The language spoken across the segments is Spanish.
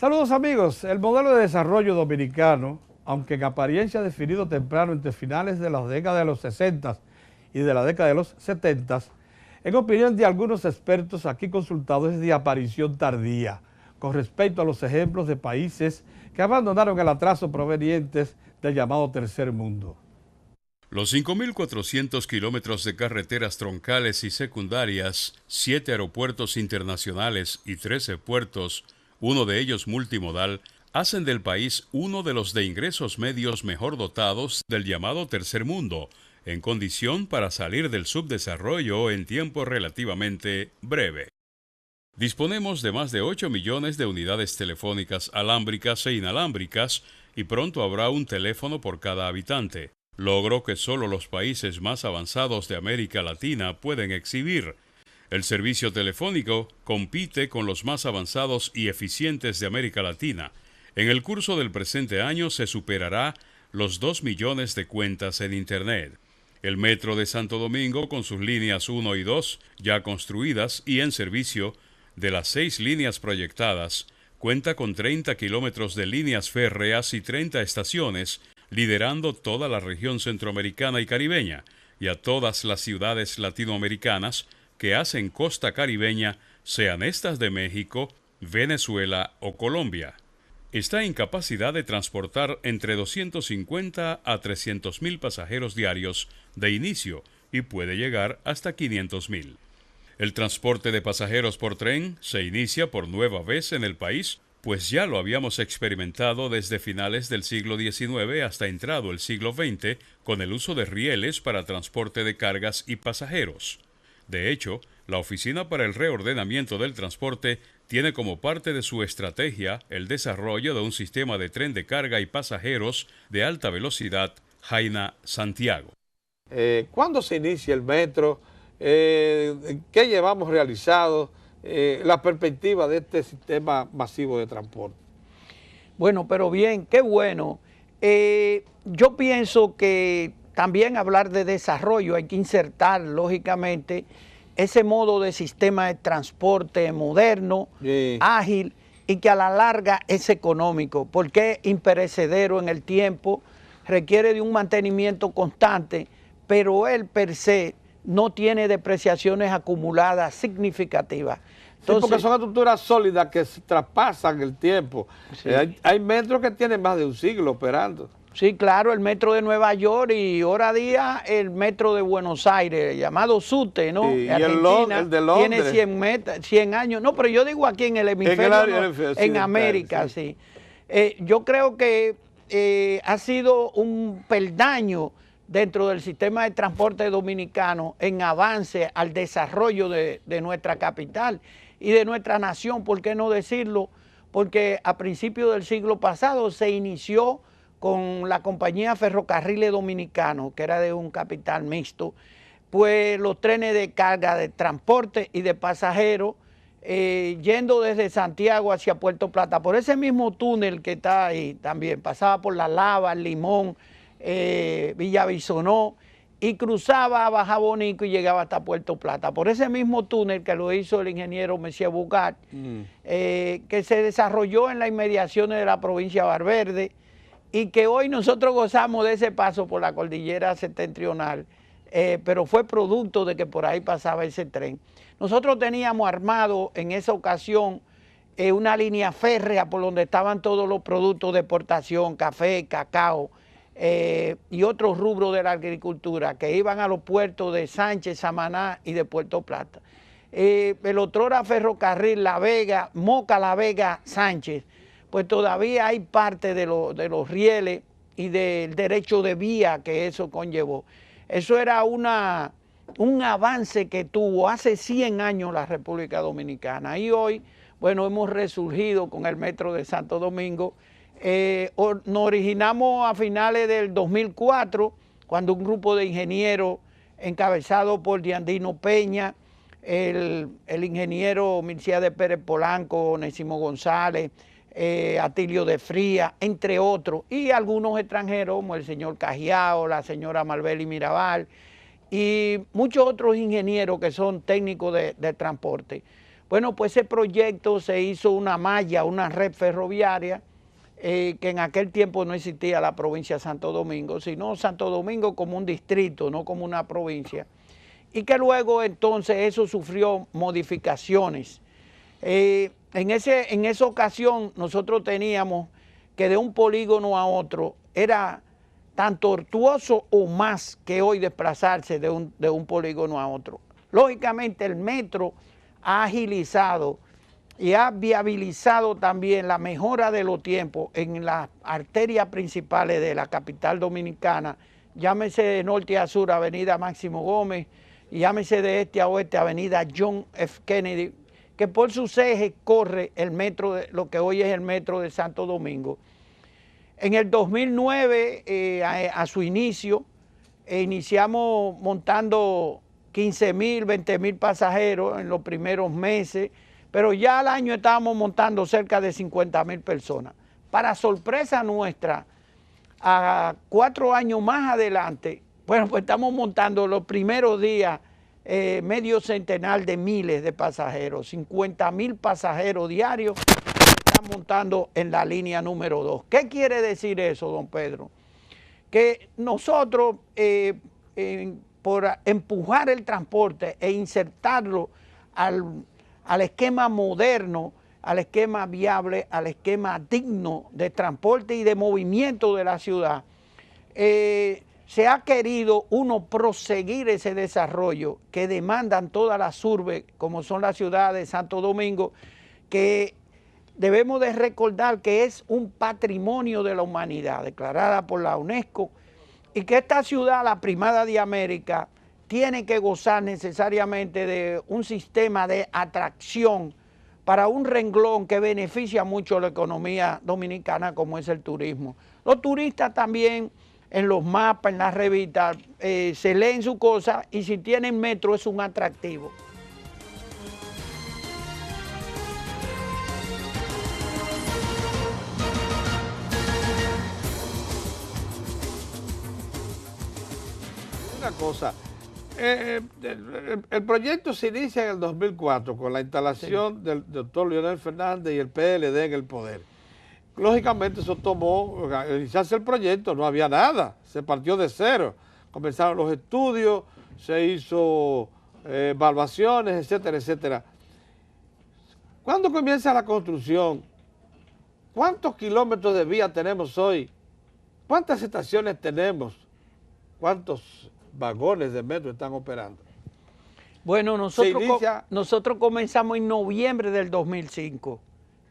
Saludos amigos, el modelo de desarrollo dominicano, aunque en apariencia definido temprano entre finales de la década de los 60 y de la década de los 70, en opinión de algunos expertos aquí consultados es de aparición tardía, con respecto a los ejemplos de países que abandonaron el atraso provenientes del llamado tercer mundo. Los 5.400 kilómetros de carreteras troncales y secundarias, 7 aeropuertos internacionales y 13 puertos, uno de ellos multimodal, hacen del país uno de los de ingresos medios mejor dotados del llamado tercer mundo, en condición para salir del subdesarrollo en tiempo relativamente breve. Disponemos de más de 8 millones de unidades telefónicas alámbricas e inalámbricas y pronto habrá un teléfono por cada habitante, logro que solo los países más avanzados de América Latina pueden exhibir. El servicio telefónico compite con los más avanzados y eficientes de América Latina. En el curso del presente año se superará los 2 millones de cuentas en Internet. El Metro de Santo Domingo, con sus líneas 1 y 2 ya construidas y en servicio, de las 6 líneas proyectadas, cuenta con 30 kilómetros de líneas férreas y 30 estaciones, liderando toda la región centroamericana y caribeña, y a todas las ciudades latinoamericanas que hacen costa caribeña, sean estas de México, Venezuela o Colombia. Está en capacidad de transportar entre 250 a 300.000 pasajeros diarios de inicio y puede llegar hasta 500.000. El transporte de pasajeros por tren se inicia por nueva vez en el país, pues ya lo habíamos experimentado desde finales del siglo XIX hasta entrado el siglo XX con el uso de rieles para transporte de cargas y pasajeros. De hecho, la Oficina para el Reordenamiento del Transporte tiene como parte de su estrategia el desarrollo de un sistema de tren de carga y pasajeros de alta velocidad, Jaina-Santiago. ¿Cuándo se inicia el metro? ¿Qué llevamos realizado? La perspectiva de este sistema masivo de transporte. Bueno, pero bien, qué bueno. Yo pienso que también hablar de desarrollo hay que insertar, lógicamente, ese modo de sistema de transporte moderno, sí, ágil y que a la larga es económico, porque es imperecedero en el tiempo, requiere de un mantenimiento constante, pero él per se no tiene depreciaciones acumuladas significativas. Entonces, sí, porque son estructuras sólidas que se traspasan el tiempo. Sí. Hay metros que tienen más de un siglo operando. Sí, claro, el metro de Nueva York y ahora día el metro de Buenos Aires, llamado SUTE, ¿no? Sí, y el de Londres. Tiene 100 años. No, pero yo digo aquí en el hemisferio, en América, sí. Yo creo que ha sido un peldaño dentro del sistema de transporte dominicano en avance al desarrollo de nuestra capital y de nuestra nación, ¿por qué no decirlo? Porque a principios del siglo pasado se inició con la compañía Ferrocarriles Dominicanos, que era de un capital mixto, pues los trenes de carga, de transporte y de pasajeros, yendo desde Santiago hacia Puerto Plata, por ese mismo túnel que está ahí también, pasaba por La Lava, Limón, Villa Bisonó, y cruzaba a Baja Bonico y llegaba hasta Puerto Plata, por ese mismo túnel que lo hizo el ingeniero Messier Bugat, que se desarrolló en las inmediaciones de la provincia de Valverde, y que hoy nosotros gozamos de ese paso por la cordillera septentrional, pero fue producto de que por ahí pasaba ese tren. Nosotros teníamos armado en esa ocasión una línea férrea por donde estaban todos los productos de exportación, café, cacao, y otros rubros de la agricultura que iban a los puertos de Sánchez, Samaná y de Puerto Plata. El otrora ferrocarril La Vega, Moca, La Vega, Sánchez, pues todavía hay parte de los rieles y del derecho de vía que eso conllevó. Eso era un avance que tuvo hace 100 años la República Dominicana y hoy, bueno, hemos resurgido con el Metro de Santo Domingo. Nos originamos a finales del 2004, cuando un grupo de ingenieros encabezado por Diandino Peña, el ingeniero Mircea de Pérez Polanco, Onésimo González, Atilio de Fría, entre otros, y algunos extranjeros como el señor Cajiao, la señora Marbeli Mirabal y muchos otros ingenieros que son técnicos de transporte. Bueno, pues ese proyecto se hizo una malla, una red ferroviaria, que en aquel tiempo no existía la provincia de Santo Domingo, sino Santo Domingo como un distrito, no como una provincia, y que luego entonces eso sufrió modificaciones. En esa ocasión nosotros teníamos que de un polígono a otro era tan tortuoso o más que hoy desplazarse de un polígono a otro. Lógicamente el metro ha agilizado y ha viabilizado también la mejora de los tiempos en las arterias principales de la capital dominicana, llámese de norte a sur Avenida Máximo Gómez, y llámese de este a oeste Avenida John F. Kennedy, que por sus ejes corre el metro, lo que hoy es el metro de Santo Domingo. En el 2009, a su inicio, iniciamos montando 15.000, 20.000 pasajeros en los primeros meses, pero ya al año estábamos montando cerca de 50.000 personas. Para sorpresa nuestra, a 4 años más adelante, bueno, pues estamos montando los primeros días medio centenar de miles de pasajeros, 50.000 pasajeros diarios están montando en la línea número 2. ¿Qué quiere decir eso, don Pedro? Que nosotros, por empujar el transporte e insertarlo al esquema moderno, al esquema viable, al esquema digno de transporte y de movimiento de la ciudad, se ha querido proseguir ese desarrollo que demandan todas las urbes, como son la ciudad de Santo Domingo, que debemos de recordar que es un patrimonio de la humanidad, declarada por la UNESCO, y que esta ciudad, la primada de América, tiene que gozar necesariamente de un sistema de atracción para un renglón que beneficia mucho a la economía dominicana, como es el turismo. Los turistas también, en los mapas, en las revistas, se leen su cosa, y si tienen metro es un atractivo. Una cosa, el proyecto se inicia en el 2004 con la instalación del doctor Leonel Fernández y el PLD en el poder. Lógicamente eso tomó, al iniciarse el proyecto no había nada, se partió de cero, comenzaron los estudios, se hizo evaluaciones, etcétera, etcétera. ¿Cuándo comienza la construcción? ¿Cuántos kilómetros de vía tenemos hoy? ¿Cuántas estaciones tenemos? ¿Cuántos vagones de metro están operando? Bueno, nosotros comenzamos en noviembre del 2005,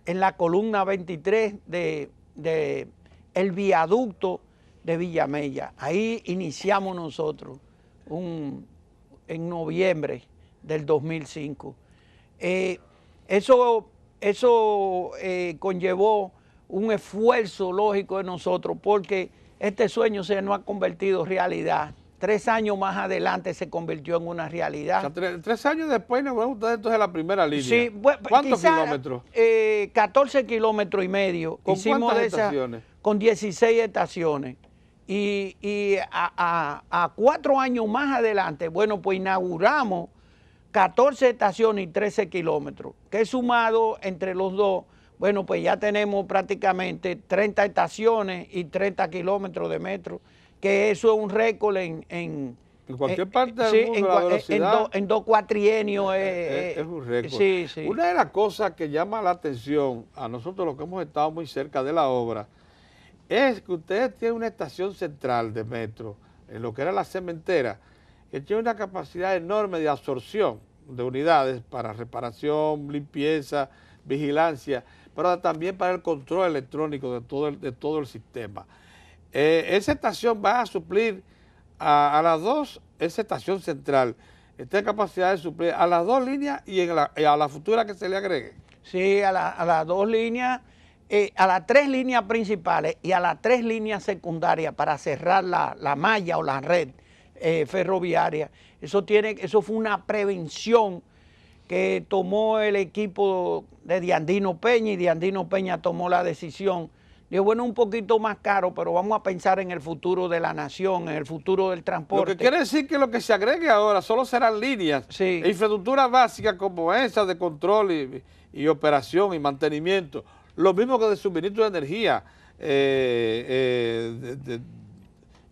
en la columna 23 de el viaducto de Villamella. Ahí iniciamos nosotros en noviembre del 2005. Eso conllevó un esfuerzo lógico de nosotros, porque este sueño se nos ha convertido en realidad. 3 años más adelante se convirtió en una realidad. O sea, 3 años después nos vemos ustedes entonces la primera línea. Sí, ¿cuántos kilómetros? 14 kilómetros y medio. ¿Con cuántas estaciones? Con 16 estaciones. Y a 4 años más adelante, bueno, pues inauguramos 14 estaciones y 13 kilómetros, que sumado entre los dos, bueno, pues ya tenemos prácticamente 30 estaciones y 30 kilómetros de metro, que eso es un récord en cualquier parte del mundo, la velocidad. En 2 cuatrienios. Es un récord. Sí, sí. Una de las cosas que llama la atención a nosotros, los que hemos estado muy cerca de la obra, es que ustedes tienen una estación central de metro, en lo que era la cementera, que tiene una capacidad enorme de absorción de unidades para reparación, limpieza, vigilancia, pero también para el control electrónico de todo el sistema. Esa estación va a suplir a las dos, esa estación central, está en capacidad de suplir a las 2 líneas y a la futura que se le agregue. Sí, a las 2 líneas, a las 3 líneas principales y a las 3 líneas secundarias para cerrar la malla o la red ferroviaria. Eso fue una prevención que tomó el equipo de Diandino Peña, y Diandino Peña tomó la decisión Digo, bueno, un poquito más caro, pero vamos a pensar en el futuro de la nación, en el futuro del transporte. Lo que quiere decir que lo que se agregue ahora solo serán líneas sí. e infraestructura básica como esa de control y operación y mantenimiento. Lo mismo que de suministro de energía,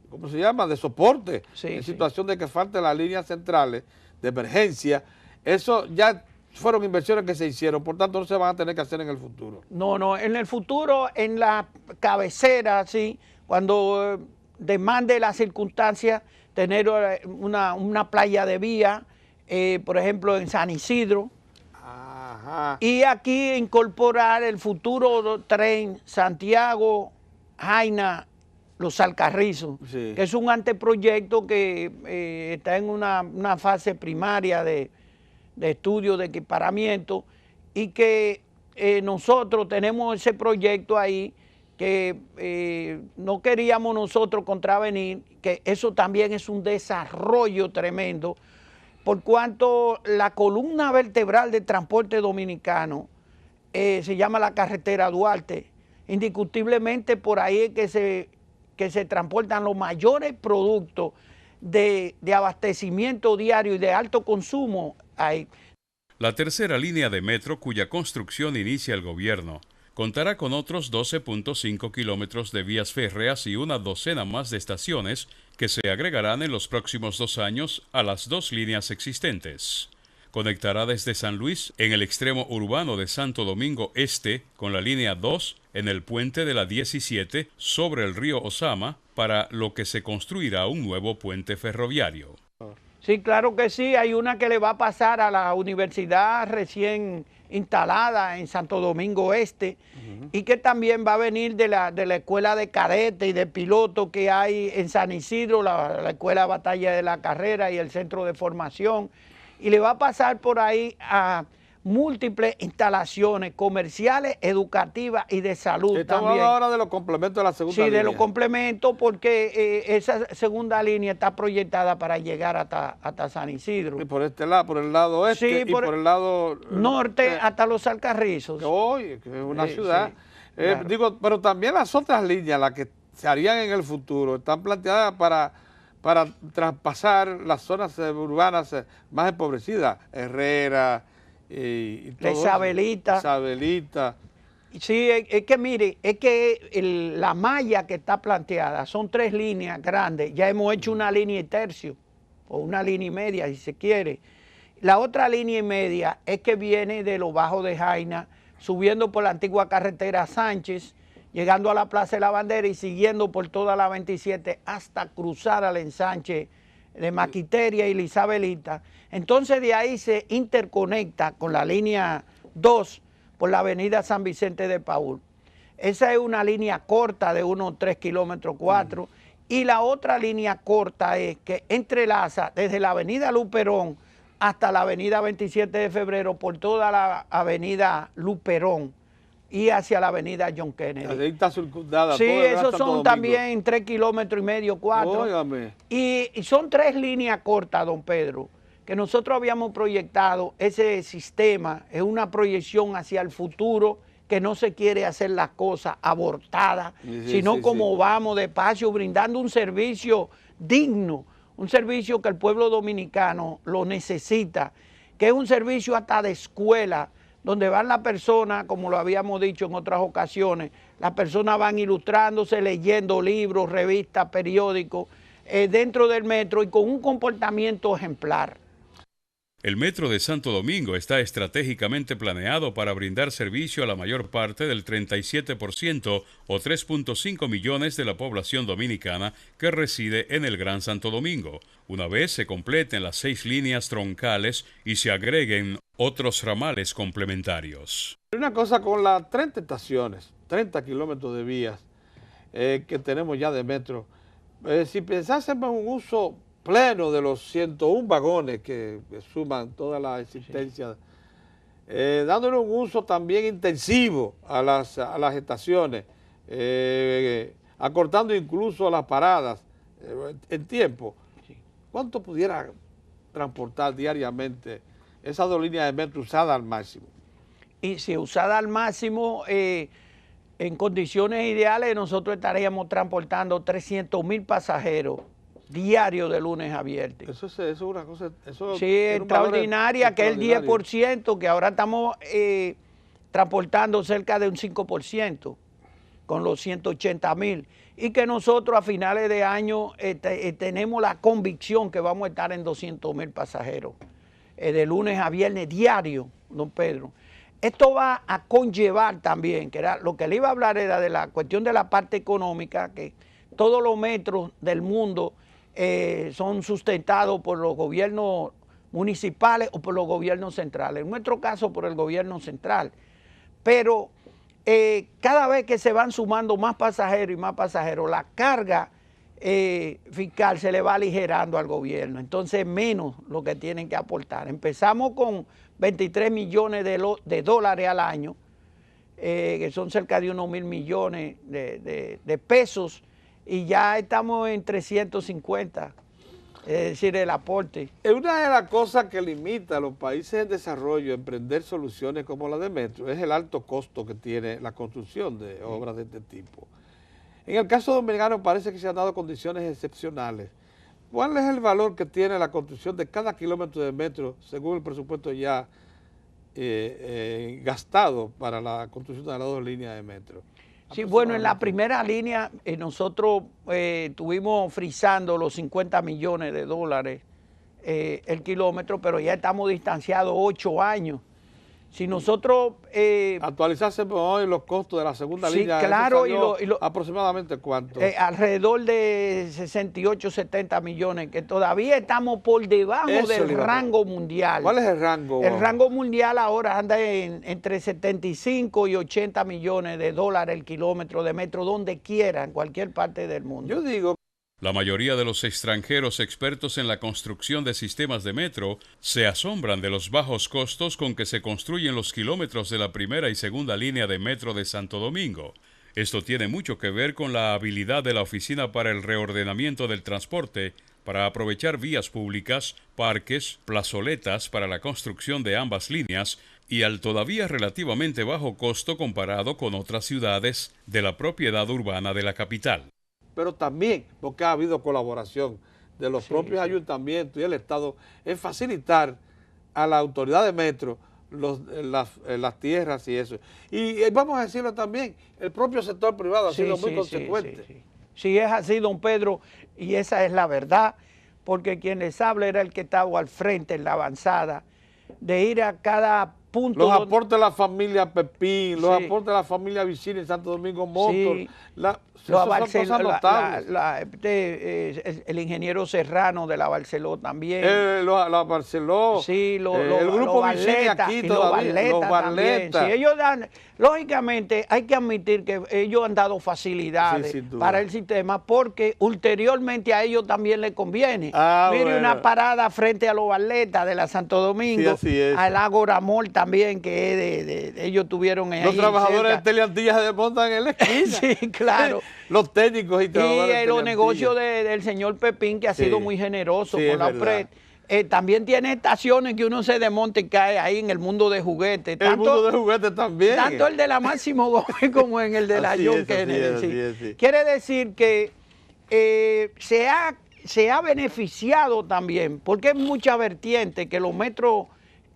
¿cómo se llama? De soporte, sí, en situación de que falten las líneas centrales de emergencia. Eso ya fueron inversiones que se hicieron, por tanto no se van a tener que hacer en el futuro. No, en el futuro, en la cabecera, sí, cuando demande las circunstancias, tener una playa de vía, por ejemplo, en San Isidro. Ajá. Y aquí incorporar el futuro tren Santiago-Jaina, Los Alcarrizos, sí. que es un anteproyecto que está en una fase primaria de estudio de equiparamiento y que nosotros tenemos ese proyecto ahí que no queríamos nosotros contravenir, que eso también es un desarrollo tremendo, por cuanto la columna vertebral del transporte dominicano se llama la carretera Duarte. Indiscutiblemente por ahí es que se transportan los mayores productos de abastecimiento diario y de alto consumo ahí. La tercera línea de metro, cuya construcción inicia el gobierno, contará con otros 12.5 kilómetros de vías férreas y una docena más de estaciones que se agregarán en los próximos 2 años a las 2 líneas existentes. Conectará desde San Luis, en el extremo urbano de Santo Domingo Este, con la línea 2 en el puente de la 17 sobre el río Ozama, para lo que se construirá un nuevo puente ferroviario. Sí, claro que sí, hay una que le va a pasar a la universidad recién instalada en Santo Domingo Este y que también va a venir de la escuela de cadete y de piloto que hay en San Isidro, la escuela Batalla de la Carrera y el centro de formación, y le va a pasar por ahí a múltiples instalaciones comerciales, educativas y de salud. Estamos también. hablando ahora de los complementos de la segunda línea. Sí, de los complementos, porque esa segunda línea está proyectada para llegar hasta San Isidro. Y por este lado, por el lado este, sí, y por el lado norte hasta Los Alcarrizos. Oye, que es una ciudad. Sí, claro. Digo, pero también las otras líneas, las que se harían en el futuro, están planteadas para traspasar las zonas urbanas más empobrecidas, Herrera, y todo Isabelita. Isabelita. Sí, es que mire, es que la malla que está planteada son 3 líneas grandes. Ya hemos hecho una línea y tercio, o una línea y media si se quiere. La otra línea y media es que viene de los bajos de Jaina, subiendo por la antigua carretera Sánchez, llegando a la Plaza de la Bandera y siguiendo por toda la 27 hasta cruzar al ensanche de Maquiteria y la Isabelita. Entonces de ahí se interconecta con la línea 2 por la avenida San Vicente de Paúl. Esa es una línea corta de unos 3 kilómetros 4 y la otra línea corta es que entrelaza desde la avenida Luperón hasta la avenida 27 de febrero por toda la avenida Luperón y hacia la avenida John Kennedy. Ahí está circundada. Sí, esos son también 3 kilómetros y medio, 4. Óigame. Y son 3 líneas cortas, don Pedro, que nosotros habíamos proyectado. Ese sistema es una proyección hacia el futuro, que no se quiere hacer las cosas abortadas, sino como vamos despacio, brindando un servicio digno, un servicio que el pueblo dominicano lo necesita, que es un servicio hasta de escuela, donde van las personas, como lo habíamos dicho en otras ocasiones, las personas van ilustrándose, leyendo libros, revistas, periódicos, dentro del metro y con un comportamiento ejemplar. El Metro de Santo Domingo está estratégicamente planeado para brindar servicio a la mayor parte del 37% o 3.5 millones de la población dominicana que reside en el Gran Santo Domingo, una vez se completen las 6 líneas troncales y se agreguen otros ramales complementarios. Una cosa con las 30 estaciones, 30 kilómetros de vías que tenemos ya de metro, si pensásemos en un uso pleno de los 101 vagones que suman toda la existencia, dándole un uso también intensivo a las estaciones, acortando incluso las paradas en tiempo. ¿Cuánto pudiera transportar diariamente esas 2 líneas de metro usadas al máximo? Y si usada al máximo, en condiciones ideales nosotros estaríamos transportando 300,000 pasajeros diarios de lunes a viernes. Eso es una cosa... Eso sí, extraordinaria, que es el 10%, que ahora estamos transportando cerca de un 5%, con los 180,000. Y que nosotros a finales de año tenemos la convicción que vamos a estar en 200,000 pasajeros, de lunes a viernes diario, don Pedro. Esto va a conllevar también, que era lo que le iba a hablar era de la cuestión de la parte económica, que todos los metros del mundo son sustentados por los gobiernos municipales o por los gobiernos centrales. En nuestro caso por el gobierno central. Pero cada vez que se van sumando más pasajeros y más pasajeros, la carga fiscal se le va aligerando al gobierno. Entonces menos lo que tienen que aportar. Empezamos con 23 millones de dólares al año, que son cerca de unos 1,000 millones de pesos, y ya estamos en 350, es decir, el aporte. Una de las cosas que limita a los países en desarrollo a emprender soluciones como la de Metro es el alto costo que tiene la construcción de obras de este tipo. En el caso dominicano parece que se han dado condiciones excepcionales. ¿Cuál es el valor que tiene la construcción de cada kilómetro de metro según el presupuesto ya gastado para la construcción de las 2 líneas de metro? Sí, bueno, en la primera línea nosotros estuvimos frisando los 50 millones de dólares el kilómetro, pero ya estamos distanciados 8 años. Si nosotros... actualizarse hoy los costos de la segunda línea. Sí, claro. ¿Aproximadamente cuánto? Alrededor de 68, 70 millones, que todavía estamos por debajo del rango mundial. ¿Cuál es el rango? El rango mundial ahora anda entre 75 y 80 millones de dólares el kilómetro de metro, donde quiera, en cualquier parte del mundo. Yo digo... La mayoría de los extranjeros expertos en la construcción de sistemas de metro se asombran de los bajos costos con que se construyen los kilómetros de la primera y segunda línea de metro de Santo Domingo. Esto tiene mucho que ver con la habilidad de la Oficina para el Reordenamiento del Transporte para aprovechar vías públicas, parques, plazoletas para la construcción de ambas líneas y al todavía relativamente bajo costo comparado con otras ciudades de la propiedad urbana de la capital. Pero también porque ha habido colaboración de los propios ayuntamientos y el Estado en facilitar a la autoridad de metro las tierras y eso. Y vamos a decirlo también, el propio sector privado ha sido muy consecuente. Sí, es así, don Pedro, y esa es la verdad, porque quien les habla era el que estaba al frente en la avanzada, de ir a cada punto. Los aportes de la familia Pepín, los aportes de la familia Vicini en Santo Domingo Motor, el ingeniero Serrano de la Barceló también. La Barceló. Sí, el grupo Vicini aquí todavía. Los Barletas. Sí, ellos dan, lógicamente hay que admitir que ellos han dado facilidades para el sistema porque ulteriormente a ellos también les conviene. Mire, una parada frente a los Barletas de la Santo Domingo, al Ágora Mall también, que ellos tuvieron los trabajadores de Teleantilla se desmontan en la esquina. Sí, claro. Los técnicos y trabajadores. Y los negocios del señor Pepín, que ha sido muy generoso con la OPRED. También tiene estaciones que uno se desmonta y cae ahí en el mundo de juguetes. El mundo de juguetes también. Tanto el de la Máximo Gómez como en el de la John Kennedy. Quiere decir que se ha beneficiado también, porque es mucha vertiente que los metros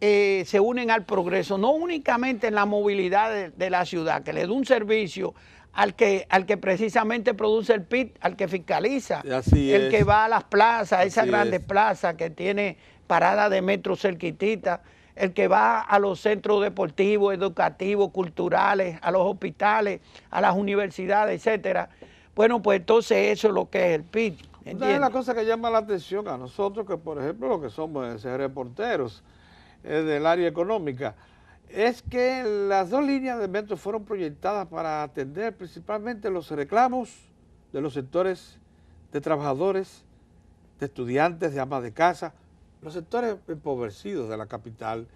se unen al progreso, no únicamente en la movilidad de la ciudad, que le da un servicio al que precisamente produce el PIT, al que fiscaliza, el que va a las plazas, esas grandes plazas que tiene paradas de metro cerquitita, el que va a los centros deportivos, educativos, culturales, a los hospitales, a las universidades, etcétera. Bueno, pues entonces eso es lo que es el PIT. Una de las cosas que llama la atención a nosotros, que por ejemplo lo que somos reporteros del área económica, es que las 2 líneas de metro fueron proyectadas para atender principalmente los reclamos de los sectores de trabajadores, de estudiantes, de amas de casa, los sectores empobrecidos de la capital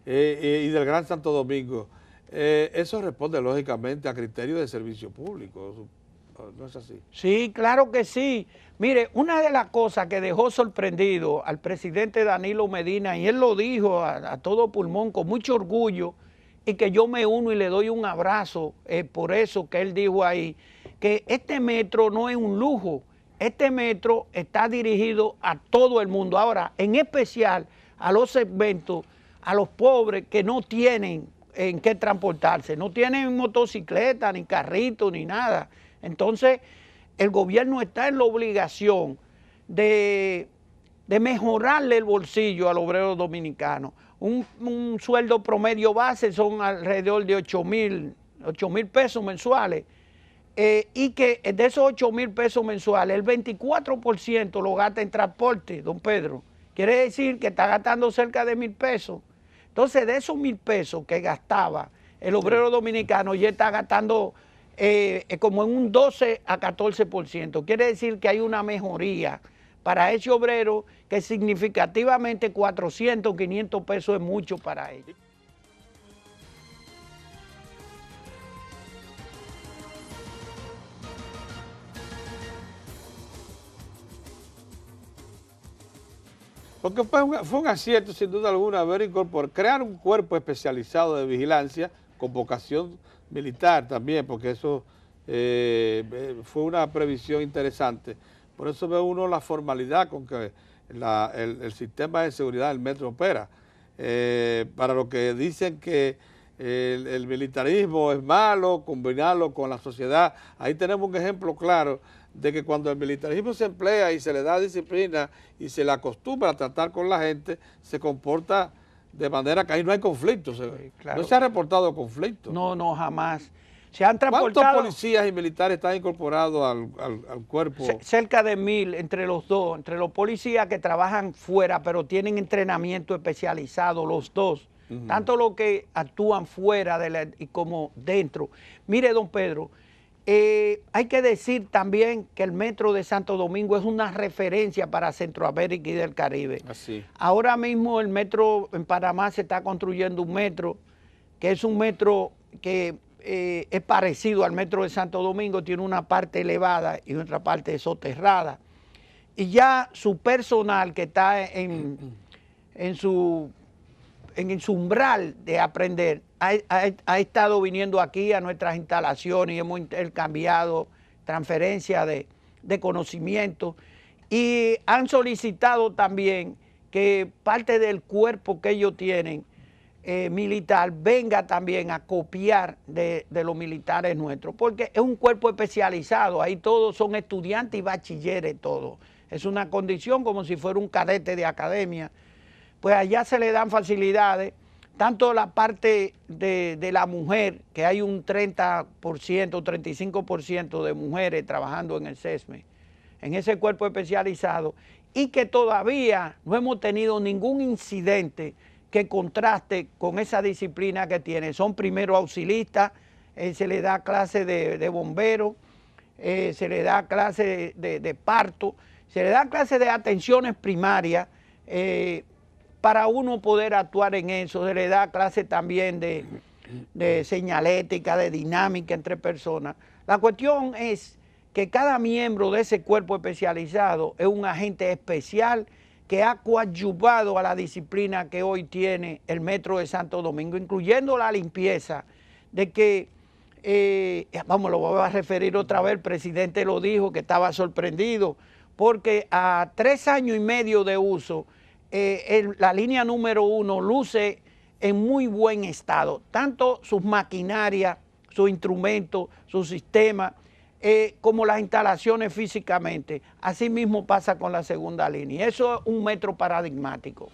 y del Gran Santo Domingo. Eso responde lógicamente a criterios de servicio público, ¿no es así? Sí, claro que sí. Mire, una de las cosas que dejó sorprendido al presidente Danilo Medina, y él lo dijo a todo pulmón, con mucho orgullo, y que yo me uno y le doy un abrazo por eso que él dijo ahí, que este metro no es un lujo, este metro está dirigido a todo el mundo. Ahora, en especial a los segmentos, a los pobres que no tienen en qué transportarse, no tienen motocicleta, ni carrito, ni nada. Entonces, el gobierno está en la obligación de mejorarle el bolsillo al obrero dominicano. Un sueldo promedio base son alrededor de 8,000 pesos mensuales. Y que de esos 8,000 pesos mensuales, el 24% lo gasta en transporte, don Pedro. Quiere decir que está gastando cerca de 1,000 pesos. Entonces, de esos 1,000 pesos que gastaba el obrero dominicano, ya está gastando como en un 12 a 14%. Quiere decir que hay una mejoría para ese obrero que significativamente 400, 500 pesos es mucho para ellos. Porque fue un acierto, sin duda alguna, crear un cuerpo especializado de vigilancia con vocación militar también, porque eso fue una previsión interesante. Por eso ve uno la formalidad con que el sistema de seguridad del metro opera. Para lo que dicen que el militarismo es malo, combinarlo con la sociedad, ahí tenemos un ejemplo claro de que cuando el militarismo se emplea y se le da disciplina y se le acostumbra a tratar con la gente, se comporta de manera que ahí no hay conflictos. Sí, claro. No se ha reportado conflictos. No, no, jamás. Se han transportado. ¿Cuántos policías y militares están incorporados al cuerpo? Cerca de 1,000 entre los dos, entre los policías que trabajan fuera, pero tienen entrenamiento especializado, los dos. Tanto los que actúan fuera y como dentro. Mire, don Pedro, hay que decir también que el metro de Santo Domingo es una referencia para Centroamérica y del Caribe. Así. Ahora mismo el metro en Panamá se está construyendo un metro, que es un metro que es parecido al metro de Santo Domingo, tiene una parte elevada y otra parte soterrada. Y ya su personal que está en su umbral de aprender, ha estado viniendo aquí a nuestras instalaciones y hemos intercambiado transferencia de conocimiento y han solicitado también que parte del cuerpo que ellos tienen militar venga también a copiar de los militares nuestros, porque es un cuerpo especializado, ahí todos son estudiantes y bachilleres todos, es una condición como si fuera un cadete de academia. Pues allá se le dan facilidades, tanto la parte de la mujer, que hay un 30%, 35% de mujeres trabajando en el CESME, en ese cuerpo especializado, y que todavía no hemos tenido ningún incidente que contraste con esa disciplina que tiene. Son primeros auxilistas, se le da clase de bomberos, se le da clase de parto, se le da clase de atenciones primarias, para uno poder actuar en eso. Se le da clase también de señalética, de dinámica entre personas. La cuestión es que cada miembro de ese cuerpo especializado es un agente especial que ha coadyuvado a la disciplina que hoy tiene el Metro de Santo Domingo, incluyendo la limpieza, de que, lo voy a referir otra vez, el presidente lo dijo, que estaba sorprendido, porque a 3 años y medio de uso, la línea número 1 luce en muy buen estado, tanto sus maquinarias, sus instrumentos, su sistema, como las instalaciones físicamente. Así mismo pasa con la segunda línea. Eso es un metro paradigmático.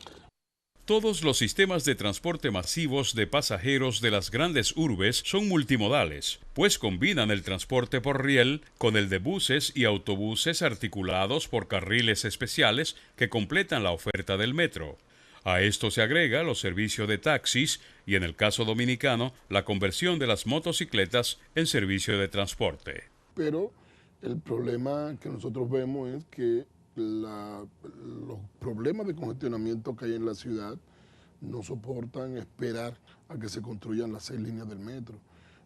Todos los sistemas de transporte masivos de pasajeros de las grandes urbes son multimodales, pues combinan el transporte por riel con el de buses y autobuses articulados por carriles especiales que completan la oferta del metro. A esto se agrega los servicios de taxis y, en el caso dominicano, la conversión de las motocicletas en servicio de transporte. Pero el problema que nosotros vemos es que los problemas de congestionamiento que hay en la ciudad no soportan esperar a que se construyan las 6 líneas del metro.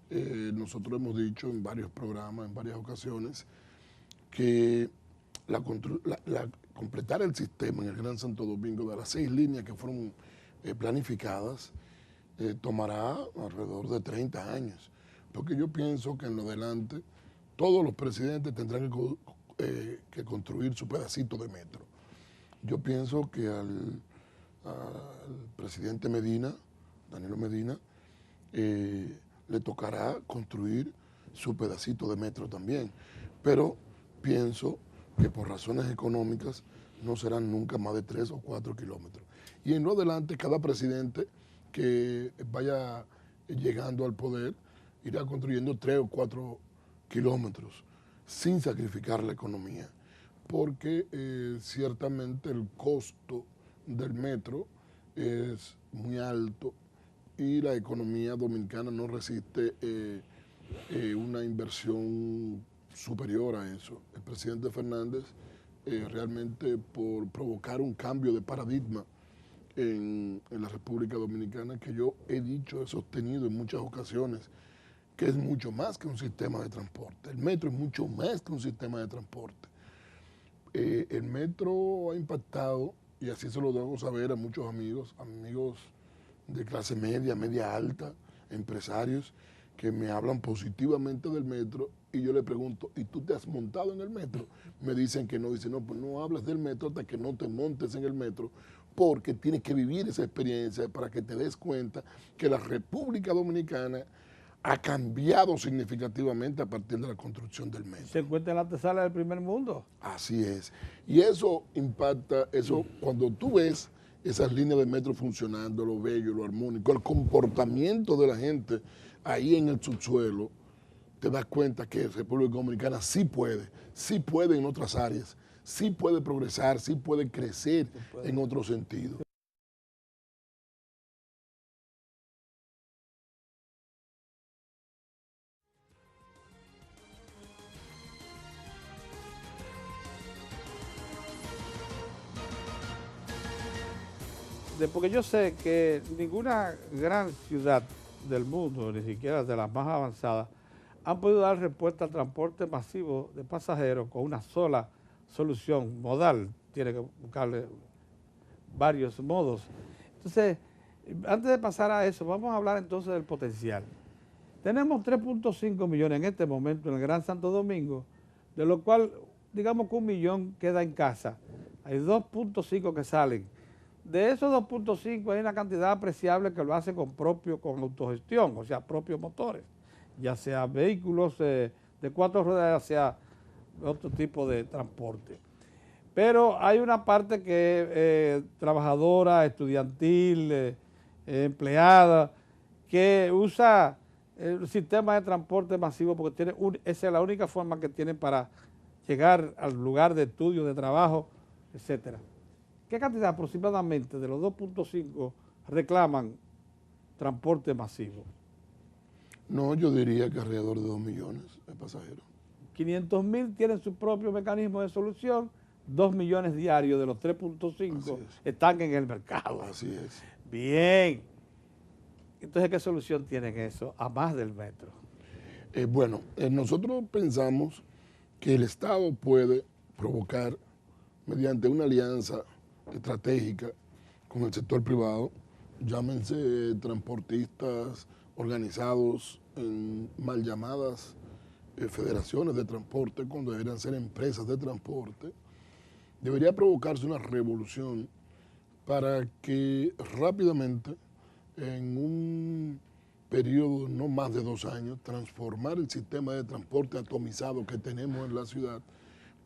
Nosotros hemos dicho en varios programas, en varias ocasiones, que completar el sistema en el Gran Santo Domingo de las 6 líneas que fueron planificadas tomará alrededor de 30 años, porque yo pienso que en lo adelante todos los presidentes tendrán que construir su pedacito de metro. Yo pienso que al presidente Medina, Danilo Medina, le tocará construir su pedacito de metro también, pero pienso que por razones económicas no serán nunca más de 3 o 4 kilómetros. Y en lo adelante, cada presidente que vaya llegando al poder irá construyendo 3 o 4 kilómetros sin sacrificar la economía, porque ciertamente el costo del metro es muy alto y la economía dominicana no resiste una inversión superior a eso. El presidente Fernández realmente por provocar un cambio de paradigma en la República Dominicana, que yo he dicho, he sostenido en muchas ocasiones, que es mucho más que un sistema de transporte. El metro es mucho más que un sistema de transporte. El metro ha impactado, y así se lo debo saber a muchos amigos de clase media, media alta, empresarios, que me hablan positivamente del metro, y yo le pregunto, ¿y tú te has montado en el metro? Me dicen que no, dicen, no, pues no hables del metro hasta que no te montes en el metro, porque tienes que vivir esa experiencia para que te des cuenta que la República Dominicana ha cambiado significativamente a partir de la construcción del metro. Se encuentra en la antesala del primer mundo. Así es. Y eso impacta, cuando tú ves esas líneas de metro funcionando, lo bello, lo armónico, el comportamiento de la gente ahí en el subsuelo, te das cuenta que República Dominicana sí puede en otras áreas, sí puede progresar, sí puede crecer en otro sentido. Porque yo sé que ninguna gran ciudad del mundo, ni siquiera de las más avanzadas, han podido dar respuesta al transporte masivo de pasajeros con una sola solución modal. Tiene que buscarle varios modos. Entonces, antes de pasar a eso, vamos a hablar entonces del potencial. Tenemos 3.5 millones en este momento en el Gran Santo Domingo, de lo cual, digamos que 1 millón queda en casa. Hay 2.5 que salen. De esos 2.5 hay una cantidad apreciable que lo hace con autogestión, o sea, propios motores, ya sea vehículos de 4 ruedas, ya sea otro tipo de transporte. Pero hay una parte que es trabajadora, estudiantil, empleada, que usa el sistema de transporte masivo porque esa es la única forma que tienen para llegar al lugar de estudio, de trabajo, etcétera. ¿Qué cantidad aproximadamente de los 2.5 reclaman transporte masivo? No, yo diría que alrededor de 2 millones de pasajeros. 500.000 tienen su propio mecanismo de solución, 2 millones diarios de los 3.5 están en el mercado. Así es. Bien. Entonces, ¿qué solución tienen eso, a más del metro? Nosotros pensamos que el Estado puede provocar, mediante una alianza estratégica con el sector privado, llámense transportistas organizados en mal llamadas federaciones de transporte, cuando deberían ser empresas de transporte, debería provocarse una revolución para que rápidamente, en un periodo no más de 2 años, transformar el sistema de transporte atomizado que tenemos en la ciudad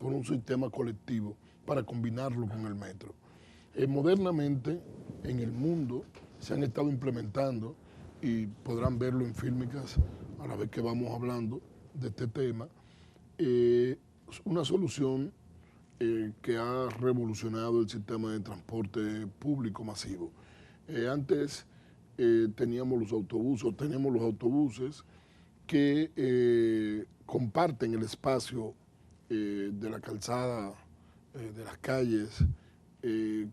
por un sistema colectivo para combinarlo con el metro. Modernamente, en el mundo, se han estado implementando, y podrán verlo en fílmicas a la vez que vamos hablando de este tema, una solución que ha revolucionado el sistema de transporte público masivo. Antes tenemos los autobuses que comparten el espacio de la calzada, de las calles,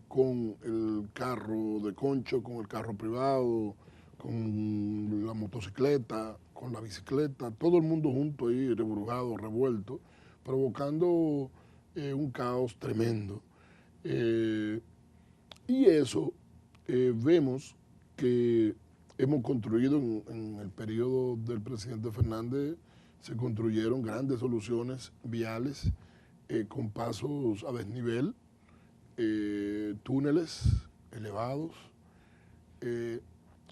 con el carro de concho, con el carro privado, con la motocicleta, con la bicicleta, todo el mundo junto ahí, reburujado, revuelto, provocando un caos tremendo. Y eso vemos que hemos construido en el periodo del presidente Fernández, se construyeron grandes soluciones viales con pasos a desnivel, túneles elevados,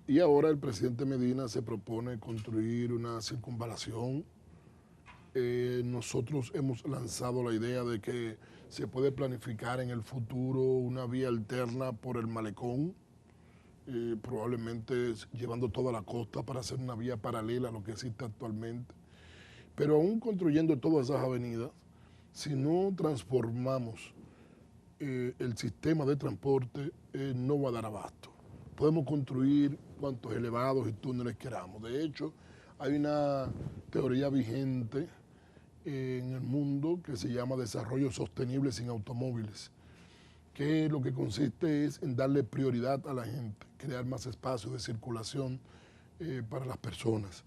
y ahora el presidente Medina se propone construir una circunvalación. Nosotros hemos lanzado la idea de que se puede planificar en el futuro una vía alterna por el malecón, probablemente llevando toda la costa para hacer una vía paralela a lo que existe actualmente. Pero aún construyendo todas esas avenidas, si no transformamos el sistema de transporte, no va a dar abasto. Podemos construir cuantos elevados y túneles queramos. De hecho, hay una teoría vigente en el mundo que se llama desarrollo sostenible sin automóviles, que lo que consiste es en darle prioridad a la gente, crear más espacios de circulación para las personas.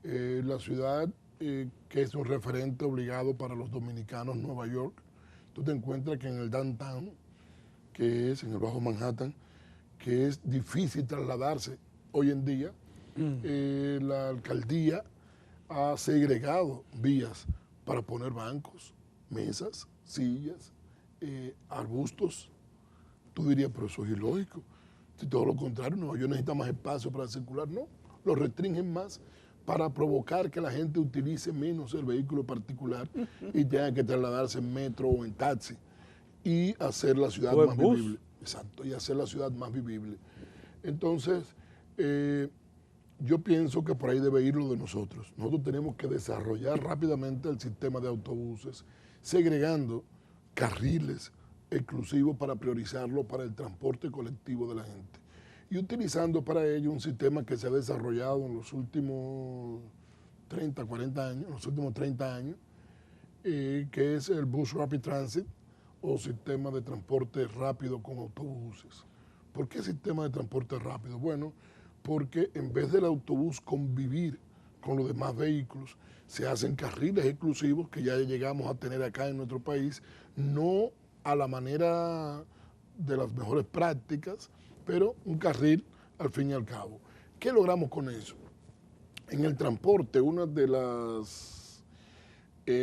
La ciudad, que es un referente obligado para los dominicanos, Nueva York, tú te encuentras que en el downtown, que es en el Bajo Manhattan, que es difícil trasladarse hoy en día, la alcaldía ha segregado vías para poner bancos, mesas, sillas, arbustos. Tú dirías, pero eso es ilógico. Si todo lo contrario, Nueva York necesita más espacio para circular. No, lo restringen más para provocar que la gente utilice menos el vehículo particular y tenga que trasladarse en metro o en taxi y hacer la ciudad más vivible. Exacto, y hacer la ciudad más vivible. Entonces, yo pienso que por ahí debe ir lo de nosotros. Nosotros tenemos que desarrollar rápidamente el sistema de autobuses, segregando carriles exclusivos para priorizarlo para el transporte colectivo de la gente. Y utilizando para ello un sistema que se ha desarrollado en los últimos 30, 40 años, los últimos 30 años, que es el Bus Rapid Transit o sistema de transporte rápido con autobuses. ¿Por qué sistema de transporte rápido? Bueno, porque en vez del autobús convivir con los demás vehículos, se hacen carriles exclusivos que ya llegamos a tener acá en nuestro país, no a la manera de las mejores prácticas, pero un carril al fin y al cabo. ¿Qué logramos con eso? En el transporte, una de las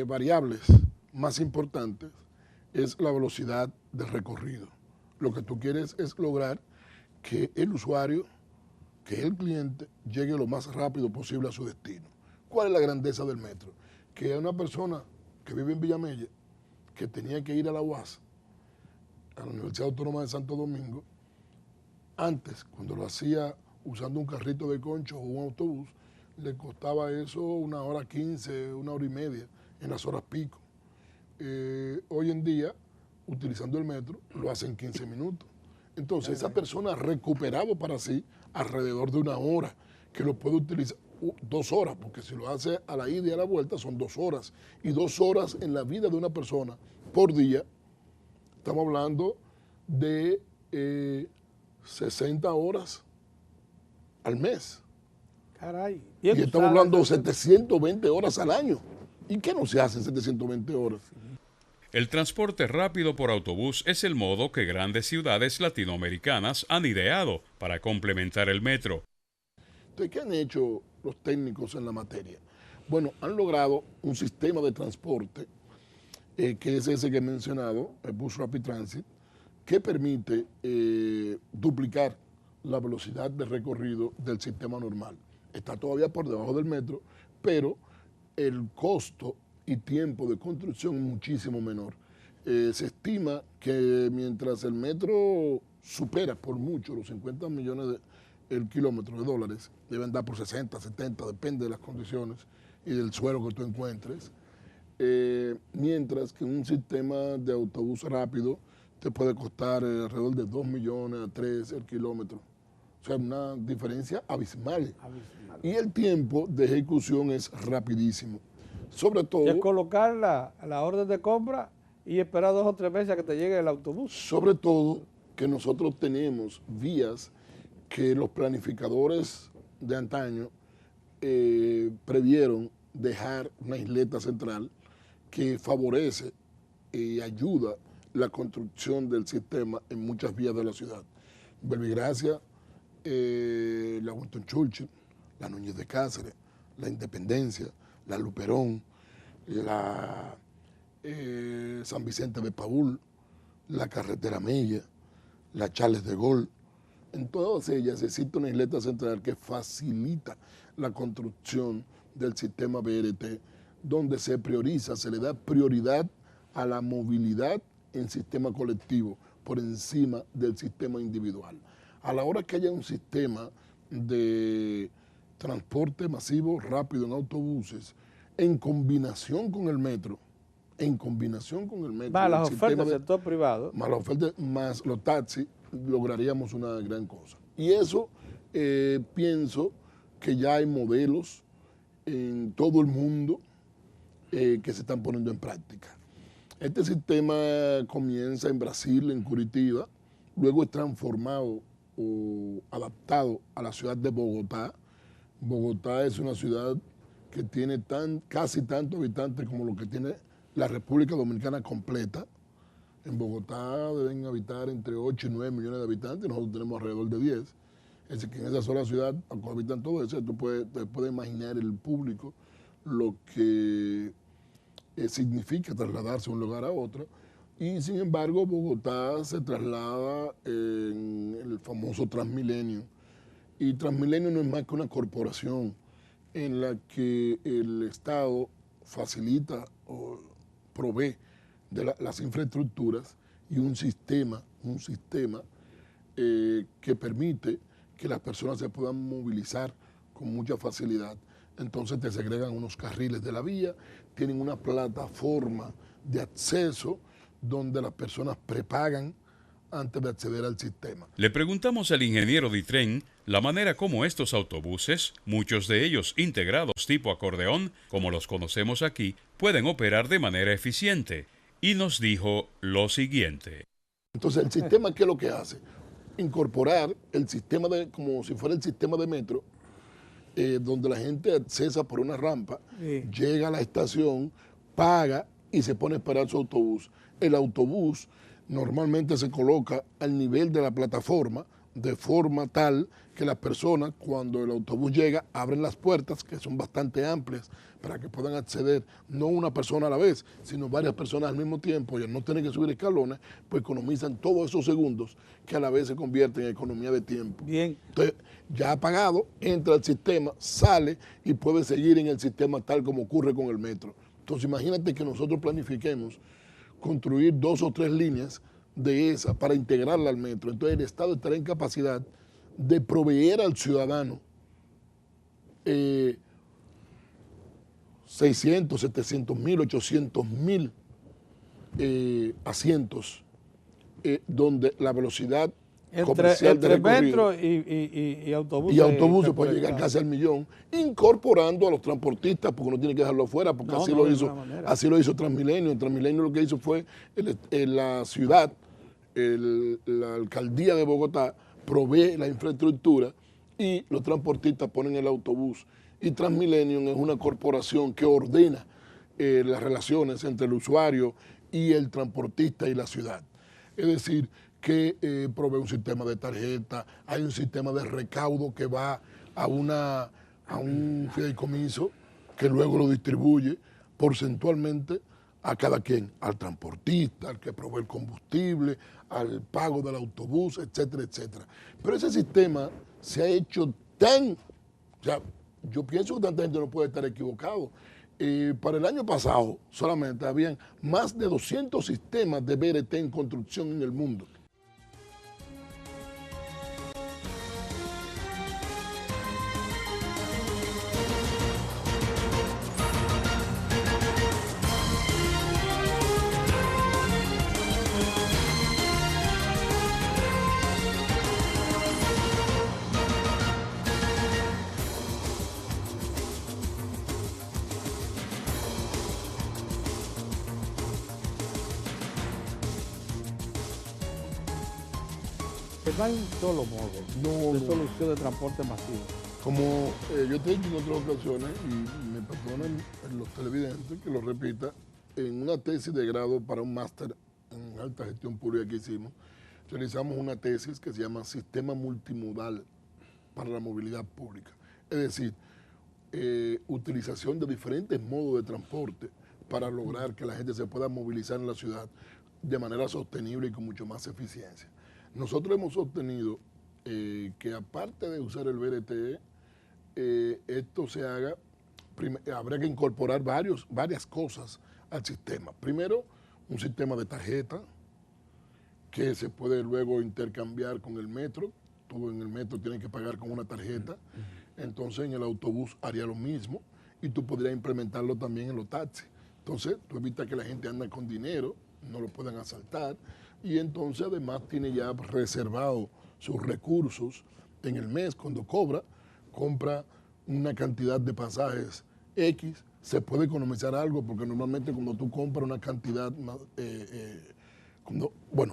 variables más importantes es la velocidad de recorrido. Lo que tú quieres es lograr que el usuario, que el cliente, llegue lo más rápido posible a su destino. ¿Cuál es la grandeza del metro? Que una persona que vive en Villamella, que tenía que ir a la UAS, a la Universidad Autónoma de Santo Domingo, antes, cuando lo hacía usando un carrito de concho o un autobús, le costaba eso 1:15, 1:30 en las horas pico. Hoy en día, utilizando el metro, lo hace en 15 minutos. Entonces, esa persona ha recuperado para sí alrededor de 1 hora, que lo puede utilizar 2 horas, porque si lo hace a la ida y a la vuelta son 2 horas. Y 2 horas en la vida de una persona por día, estamos hablando de 60 horas al mes. Caray. Y estamos hablando de 720 horas al año. ¿Y qué no se hace en 720 horas? El transporte rápido por autobús es el modo que grandes ciudades latinoamericanas han ideado para complementar el metro. Entonces, ¿qué han hecho los técnicos en la materia? Bueno, han logrado un sistema de transporte, que es ese que he mencionado, el Bus Rapid Transit, que permite duplicar la velocidad de recorrido del sistema normal. Está todavía por debajo del metro, pero el costo y tiempo de construcción es muchísimo menor. Se estima que mientras el metro supera por mucho los 50 millones el kilómetro de dólares, deben dar por 60, 70, depende de las condiciones y del suelo que tú encuentres, mientras que un sistema de autobús rápido te puede costar alrededor de 2 millones a 3 el kilómetro. O sea, una diferencia abismal. Y el tiempo de ejecución es rapidísimo. Sobre todo... Es colocar la orden de compra y esperar 2 o 3 meses a que te llegue el autobús. Sobre todo que nosotros tenemos vías que los planificadores de antaño previeron dejar una isleta central que favorece y ayuda la construcción del sistema en muchas vías de la ciudad. Verbigracia, la Winston Churchill, la Núñez de Cáceres, la Independencia, la Luperón, la San Vicente de Paúl, la Carretera Mella, la Charles de Gaulle. En todas ellas existe una isleta central que facilita la construcción del sistema BRT, donde se prioriza, se le da prioridad a la movilidad en sistema colectivo por encima del sistema individual. A la hora que haya un sistema de transporte masivo rápido en autobuses, en combinación con el metro, más las ofertas del sector privado, más las ofertas, más los taxis, lograríamos una gran cosa. Y eso pienso que ya hay modelos en todo el mundo que se están poniendo en práctica. Este sistema comienza en Brasil, en Curitiba, luego es transformado o adaptado a la ciudad de Bogotá. Bogotá es una ciudad que tiene casi tantos habitantes como lo que tiene la República Dominicana completa. En Bogotá deben habitar entre 8 y 9 millones de habitantes, nosotros tenemos alrededor de 10. Es decir, que en esa sola ciudad habitan todo eso, te puedes imaginar el público, lo que significa trasladarse de un lugar a otro. Y sin embargo, Bogotá se traslada en el famoso Transmilenio. Y Transmilenio no es más que una corporación en la que el Estado facilita o provee de las infraestructuras y un sistema que permite que las personas se puedan movilizar con mucha facilidad. Entonces te segregan unos carriles de la vía, tienen una plataforma de acceso donde las personas prepagan antes de acceder al sistema. Le preguntamos al ingeniero Ditren la manera como estos autobuses, muchos de ellos integrados tipo acordeón, como los conocemos aquí, pueden operar de manera eficiente. Y nos dijo lo siguiente. Entonces, el sistema, ¿qué es lo que hace? Incorporar el sistema como si fuera el sistema de metro, donde la gente accesa por una rampa, llega a la estación, paga y se pone a esperar su autobús. El autobús normalmente se coloca al nivel de la plataforma, de forma tal que las personas, cuando el autobús llega, abren las puertas, que son bastante amplias, para que puedan acceder, no una persona a la vez, sino varias personas al mismo tiempo, y al no tener que subir escalones, pues economizan todos esos segundos que a la vez se convierten en economía de tiempo. Bien. Entonces, ya ha pagado, entra al sistema, sale y puede seguir en el sistema tal como ocurre con el metro. Entonces, imagínate que nosotros planifiquemos construir 2 o 3 líneas de esa para integrarla al metro. Entonces el Estado estará en capacidad de proveer al ciudadano 600, 700 mil, 800 mil asientos donde la velocidad comercial entre metro y autobuses. Y autobuses puede llegar casi al 1.000.000, incorporando a los transportistas, porque no tiene que dejarlo afuera, porque así lo hizo Transmilenio. En Transmilenio lo que hizo fue la ciudad, la alcaldía de Bogotá provee la infraestructura y los transportistas ponen el autobús. Y Transmilenio es una corporación que ordena las relaciones entre el usuario y el transportista y la ciudad. Es decir, que provee un sistema de tarjeta, hay un sistema de recaudo que va a un fideicomiso que luego lo distribuye porcentualmente a cada quien, al transportista, al que provee el combustible, al pago del autobús, etcétera, etcétera. Pero ese sistema se ha hecho yo pienso que tanta gente no puede estar equivocado. Para el año pasado solamente habían más de 200 sistemas de BRT en construcción en el mundo. No hay un solo modo de solución de transporte masivo. Como yo te he dicho en otras ocasiones, y me perdonan los televidentes que lo repita, en una tesis de grado para un máster en alta gestión pública que hicimos, realizamos una tesis que se llama Sistema Multimodal para la movilidad pública. Es decir, utilización de diferentes modos de transporte para lograr que la gente se pueda movilizar en la ciudad de manera sostenible y con mucho más eficiencia. Nosotros hemos obtenido que aparte de usar el BRT, esto se haga, habría que incorporar varias cosas al sistema. Primero, un sistema de tarjeta que se puede luego intercambiar con el metro. Tú en el metro tienes que pagar con una tarjeta. Entonces en el autobús haría lo mismo y tú podrías implementarlo también en los taxis. Entonces tú evitas que la gente ande con dinero, no lo puedan asaltar y entonces además tiene ya reservado sus recursos en el mes. Cuando compra una cantidad de pasajes X, se puede economizar algo porque normalmente cuando tú compras una cantidad más,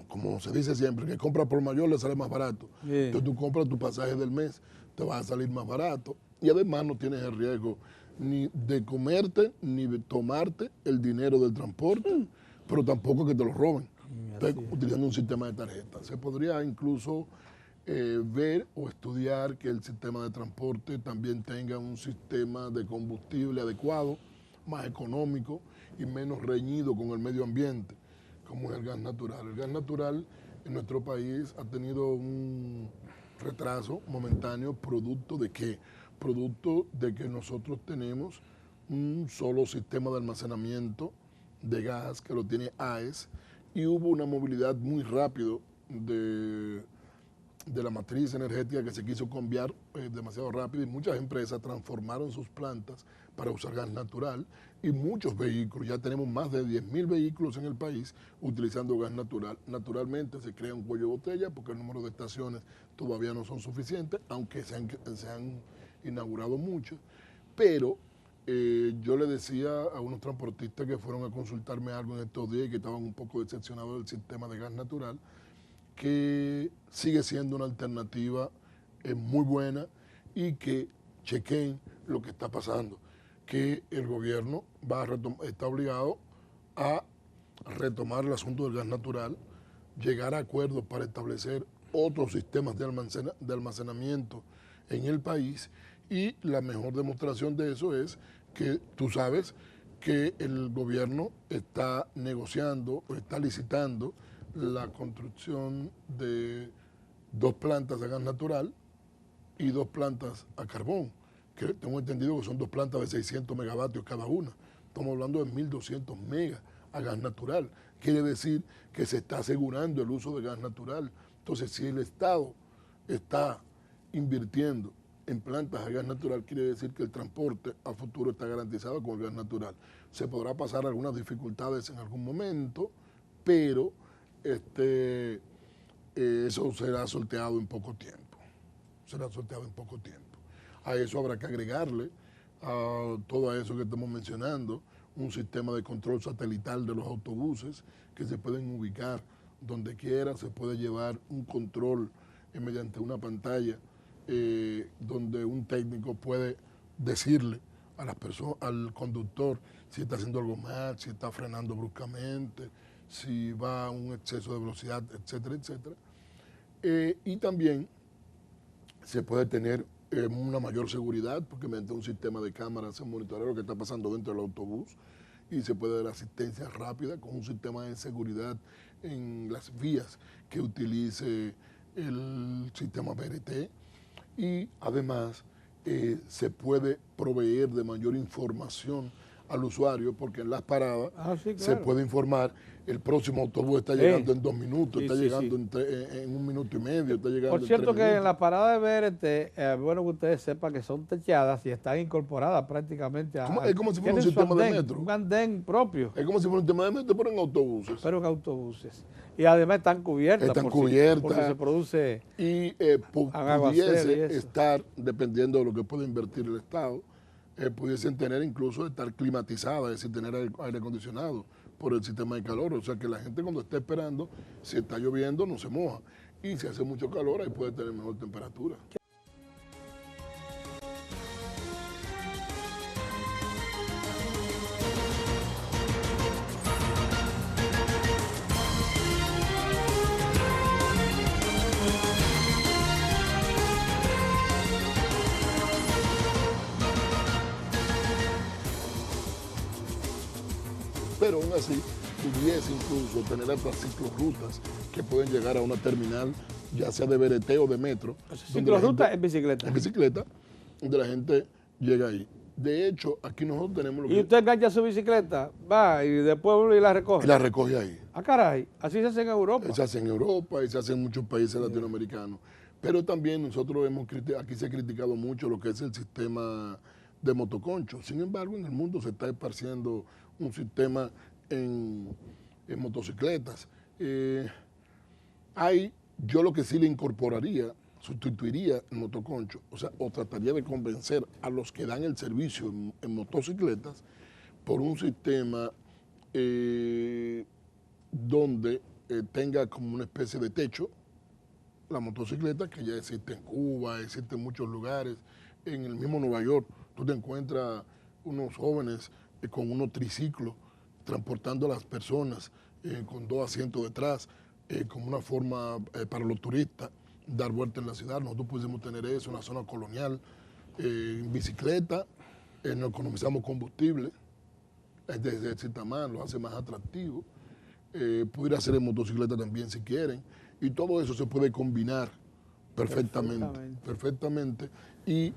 como se dice siempre, que compra por mayor le sale más barato. Yeah. Entonces tú compras tu pasaje del mes, te va a salir más barato y además no tienes el riesgo ni de comerte ni de tomarte el dinero del transporte, pero tampoco que te lo roben. Entonces, utilizando un sistema de tarjeta. Se podría incluso ver o estudiar que el sistema de transporte también tenga un sistema de combustible adecuado, más económico y menos reñido con el medio ambiente, como es el gas natural. El gas natural en nuestro país ha tenido un retraso momentáneo, ¿producto de qué? Producto de que nosotros tenemos un solo sistema de almacenamiento de gas que lo tiene AES y hubo una movilidad muy rápido de la matriz energética que se quiso cambiar demasiado rápido y muchas empresas transformaron sus plantas para usar gas natural y muchos vehículos, ya tenemos más de 10.000 vehículos en el país utilizando gas natural. Naturalmente se crea un cuello de botella porque el número de estaciones todavía no son suficientes, aunque se han inaugurado muchas, pero yo le decía a unos transportistas que fueron a consultarme algo en estos días y que estaban un poco decepcionados del sistema de gas natural, que sigue siendo una alternativa muy buena y que chequen lo que está pasando, que el gobierno está obligado a retomar el asunto del gas natural, llegar a acuerdos para establecer otros sistemas de almacenamiento en el país y la mejor demostración de eso es que tú sabes que el gobierno está negociando o está licitando la construcción de 2 plantas de gas natural y 2 plantas a carbón, que tengo entendido que son 2 plantas de 600 megavatios cada una. Estamos hablando de 1.200 megas a gas natural. Quiere decir que se está asegurando el uso de gas natural. Entonces, si el Estado está invirtiendo en plantas a gas natural, quiere decir que el transporte a futuro está garantizado con el gas natural. Se podrá pasar algunas dificultades en algún momento, pero eso será sorteado en poco tiempo. A eso habrá que agregarle, a todo eso que estamos mencionando, un sistema de control satelital de los autobuses que se pueden ubicar donde quiera, se puede llevar un control mediante una pantalla donde un técnico puede decirle a las personas, al conductor si está haciendo algo mal, si está frenando bruscamente, si va a un exceso de velocidad, etcétera, etcétera. Y también se puede tener una mayor seguridad porque mediante un sistema de cámaras se monitorea lo que está pasando dentro del autobús y se puede dar asistencia rápida con un sistema de seguridad en las vías que utilice el sistema BRT y además se puede proveer de mayor información al usuario porque en las paradas se puede informar el próximo autobús está llegando en 2 minutos, está llegando en 1 minuto y medio, está llegando Por cierto que en la parada de BRT, es bueno que ustedes sepan que son techadas y están incorporadas prácticamente a... Es como si fuera un sistema de metro. Un andén propio. Es como si fuera un sistema de metro, pero en autobuses. Y además están cubiertas. Porque se produce... Y pudiese estar, dependiendo de lo que pueda invertir el Estado, pudiesen tener incluso estar climatizadas, es decir, tener aire acondicionado por el sistema de calor, o sea que la gente cuando esté esperando, si está lloviendo no se moja y si hace mucho calor ahí puede tener mejor temperatura. pero aún así pudiese incluso tener hasta ciclorrutas que pueden llegar a una terminal, ya sea de BRT o de metro. Ciclorruta en bicicleta. En bicicleta, donde la gente llega ahí. De hecho, aquí nosotros tenemos lo que... Y usted engancha su bicicleta, va y después vuelve y la recoge. Y la recoge ahí. Ah, caray, así se hace en Europa. Se hace en Europa y se hace en muchos países latinoamericanos. Pero también nosotros aquí se ha criticado mucho lo que es el sistema de motoconcho. Sin embargo, en el mundo se está esparciendo un sistema en motocicletas. Yo lo que sí le incorporaría, sustituiría el motoconcho, o trataría de convencer a los que dan el servicio en motocicletas por un sistema donde tenga como una especie de techo la motocicleta, que ya existe en Cuba, existe en muchos lugares. En el mismo Nueva York tú te encuentras unos jóvenes con unos triciclos transportando a las personas con 2 asientos detrás, como una forma para los turistas dar vuelta en la ciudad. Nosotros pudiésemos tener eso en la zona colonial, en bicicleta, no economizamos combustible, desde cierta manera lo hace más atractivo. Pudiera hacer en motocicleta también si quieren, y todo eso se puede combinar perfectamente. Y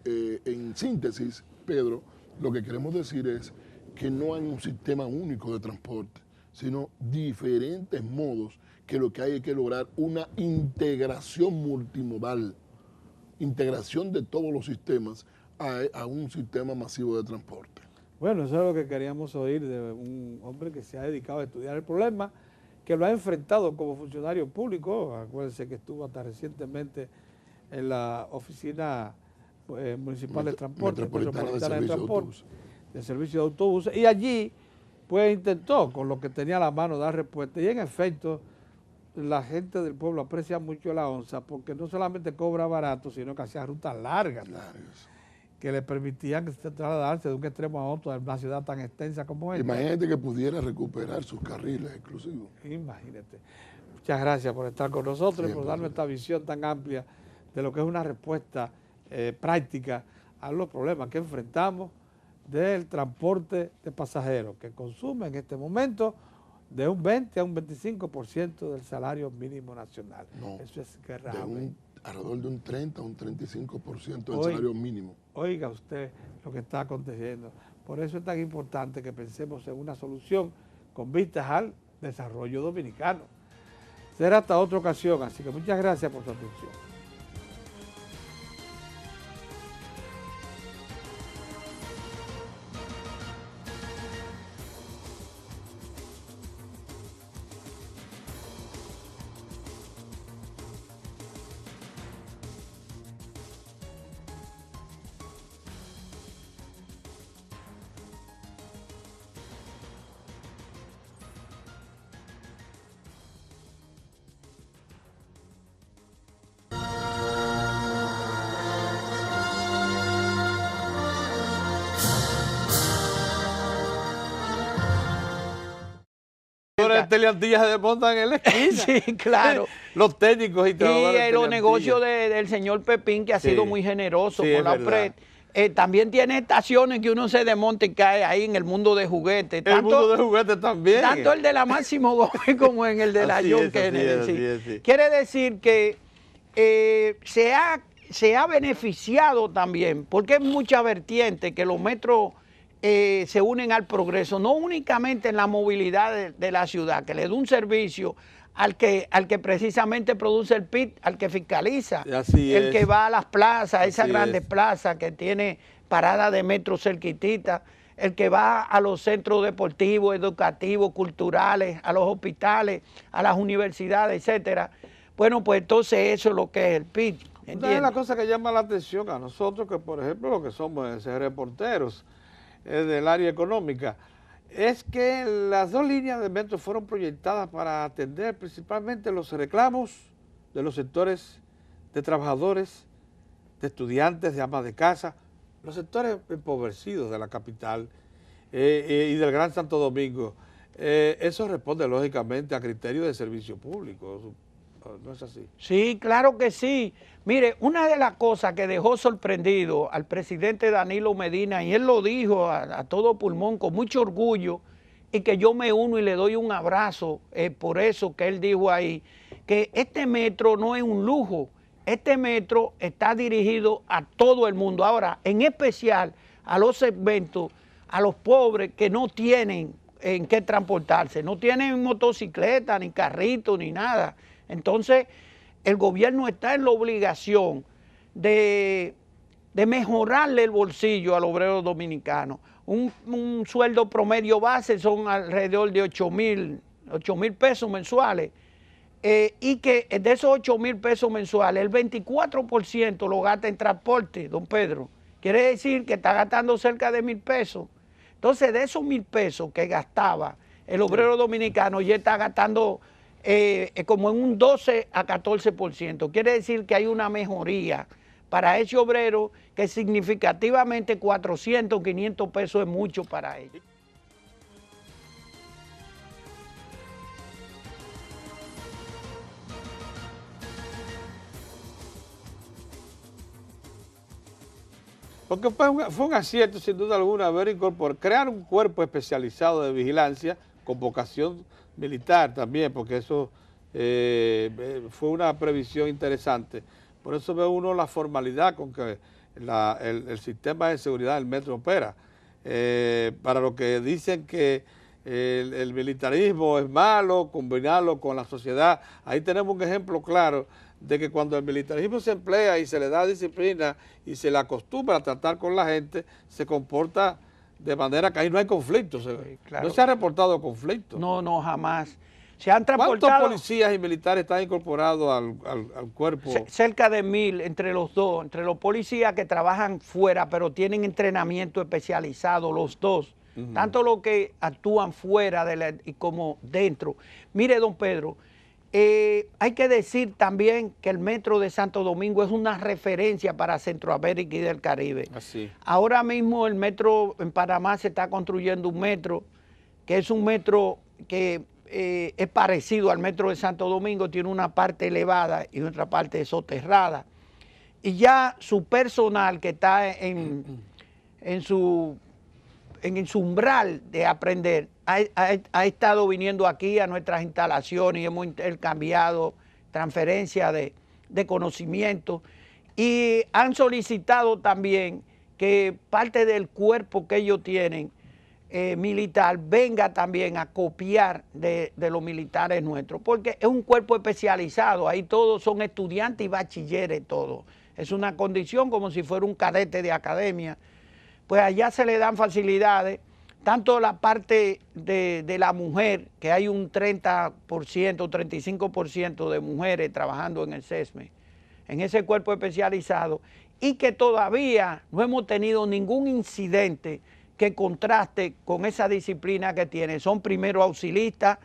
en síntesis, Pedro, lo que queremos decir es que no hay un sistema único de transporte, sino diferentes modos, que lo que hay es que lograr una integración multimodal, integración de todos los sistemas a un sistema masivo de transporte. Bueno, eso es lo que queríamos oír de un hombre que se ha dedicado a estudiar el problema, que lo ha enfrentado como funcionario público. Acuérdense que estuvo hasta recientemente en la oficina municipal de transporte, metropolitana de transporte, del servicio de autobuses, y allí pues intentó con lo que tenía a la mano dar respuesta, y en efecto la gente del pueblo aprecia mucho la onza, porque no solamente cobra barato, sino que hacía rutas largas, que le permitían trasladarse de un extremo a otro de una ciudad tan extensa como esta. Imagínate que pudiera recuperar sus carriles exclusivos. Imagínate. Muchas gracias por estar con nosotros y por darnos esta visión tan amplia de lo que es una respuesta práctica a los problemas que enfrentamos del transporte de pasajeros, que consume en este momento de un 20 a un 25% del salario mínimo nacional. No, eso es grave. Alrededor de un 30 a un 35% del salario mínimo. Oiga usted lo que está aconteciendo. Por eso es tan importante que pensemos en una solución con vistas al desarrollo dominicano. Será hasta otra ocasión, así que muchas gracias por su atención. Los Teleantillas se desmontan en la esquina. Sí, claro. Los técnicos y trabajadores. Y los negocios del señor Pepín, que ha sido muy generoso con la PRED. También tiene estaciones que uno se desmonta y cae ahí en el mundo de juguetes. El mundo de juguetes también. Tanto el de la Máximo Gómez como en el de la John Kennedy. Quiere decir que se ha beneficiado también, porque es mucha vertiente que los metros se unen al progreso, no únicamente en la movilidad de la ciudad, que le da un servicio al que precisamente produce el PIB, al que fiscaliza, el que va a las plazas, esas grandes plazas que tiene parada de metro cerquitita, el que va a los centros deportivos, educativos, culturales, a los hospitales, a las universidades, etcétera. Bueno, pues entonces eso es lo que es el PIB. Una de las cosas que llama la atención a nosotros, que por ejemplo lo que somos reporteros del área económica, es que las 2 líneas de metro fueron proyectadas para atender principalmente los reclamos de los sectores de trabajadores, de estudiantes, de amas de casa, los sectores empobrecidos de la capital y del Gran Santo Domingo. Eso responde lógicamente a criterios de servicio público, ¿no es así? Sí, claro que sí. Mire, una de las cosas que dejó sorprendido al presidente Danilo Medina, y él lo dijo a todo pulmón, con mucho orgullo, y que yo me uno y le doy un abrazo por eso que él dijo ahí, que este metro no es un lujo, este metro está dirigido a todo el mundo. Ahora, en especial a los segmentos, a los pobres que no tienen en qué transportarse, no tienen motocicleta, ni carrito, ni nada. Entonces, el gobierno está en la obligación de mejorarle el bolsillo al obrero dominicano. Un sueldo promedio base son alrededor de 8,000 pesos mensuales. Y que de esos 8,000 pesos mensuales, el 24% lo gasta en transporte, don Pedro. Quiere decir que está gastando cerca de 1,000 pesos. Entonces, de esos 1,000 pesos que gastaba el obrero dominicano, ya está gastando como en un 12 a 14%. Quiere decir que hay una mejoría para ese obrero que significativamente 400, 500 pesos es mucho para ellos. Porque fue un acierto, sin duda alguna, crear un cuerpo especializado de vigilancia con vocación militar también, porque eso fue una previsión interesante. Por eso ve uno la formalidad con que el sistema de seguridad del metro opera. Para lo que dicen que el militarismo es malo, combinarlo con la sociedad, ahí tenemos un ejemplo claro de que cuando el militarismo se emplea y se le da disciplina y se le acostumbra a tratar con la gente, se comporta de manera que ahí no hay conflictos. Claro. No se ha reportado conflictos. No, no, jamás. Se han transportado. ¿Cuántos policías y militares están incorporados al cuerpo? Cerca de 1,000 entre los dos, entre los policías que trabajan fuera, pero tienen entrenamiento especializado, los dos. Tanto los que actúan fuera y como dentro. Mire, don Pedro, hay que decir también que el metro de Santo Domingo es una referencia para Centroamérica y del Caribe. Así. Ahora mismo el metro en Panamá se está construyendo un metro, que es un metro que es parecido al metro de Santo Domingo, tiene una parte elevada y otra parte soterrada. Y ya su personal que está en su umbral de aprender, ha estado viniendo aquí a nuestras instalaciones y hemos intercambiado transferencia de conocimiento y han solicitado también que parte del cuerpo que ellos tienen militar venga también a copiar de los militares nuestros, porque es un cuerpo especializado, ahí todos son estudiantes y bachilleres todos, es una condición como si fuera un cadete de academia. Pues allá se le dan facilidades, tanto la parte de la mujer, que hay un 30%, 35% de mujeres trabajando en el CESME, en ese cuerpo especializado, y que todavía no hemos tenido ningún incidente que contraste con esa disciplina que tiene. Son primeros auxilistas,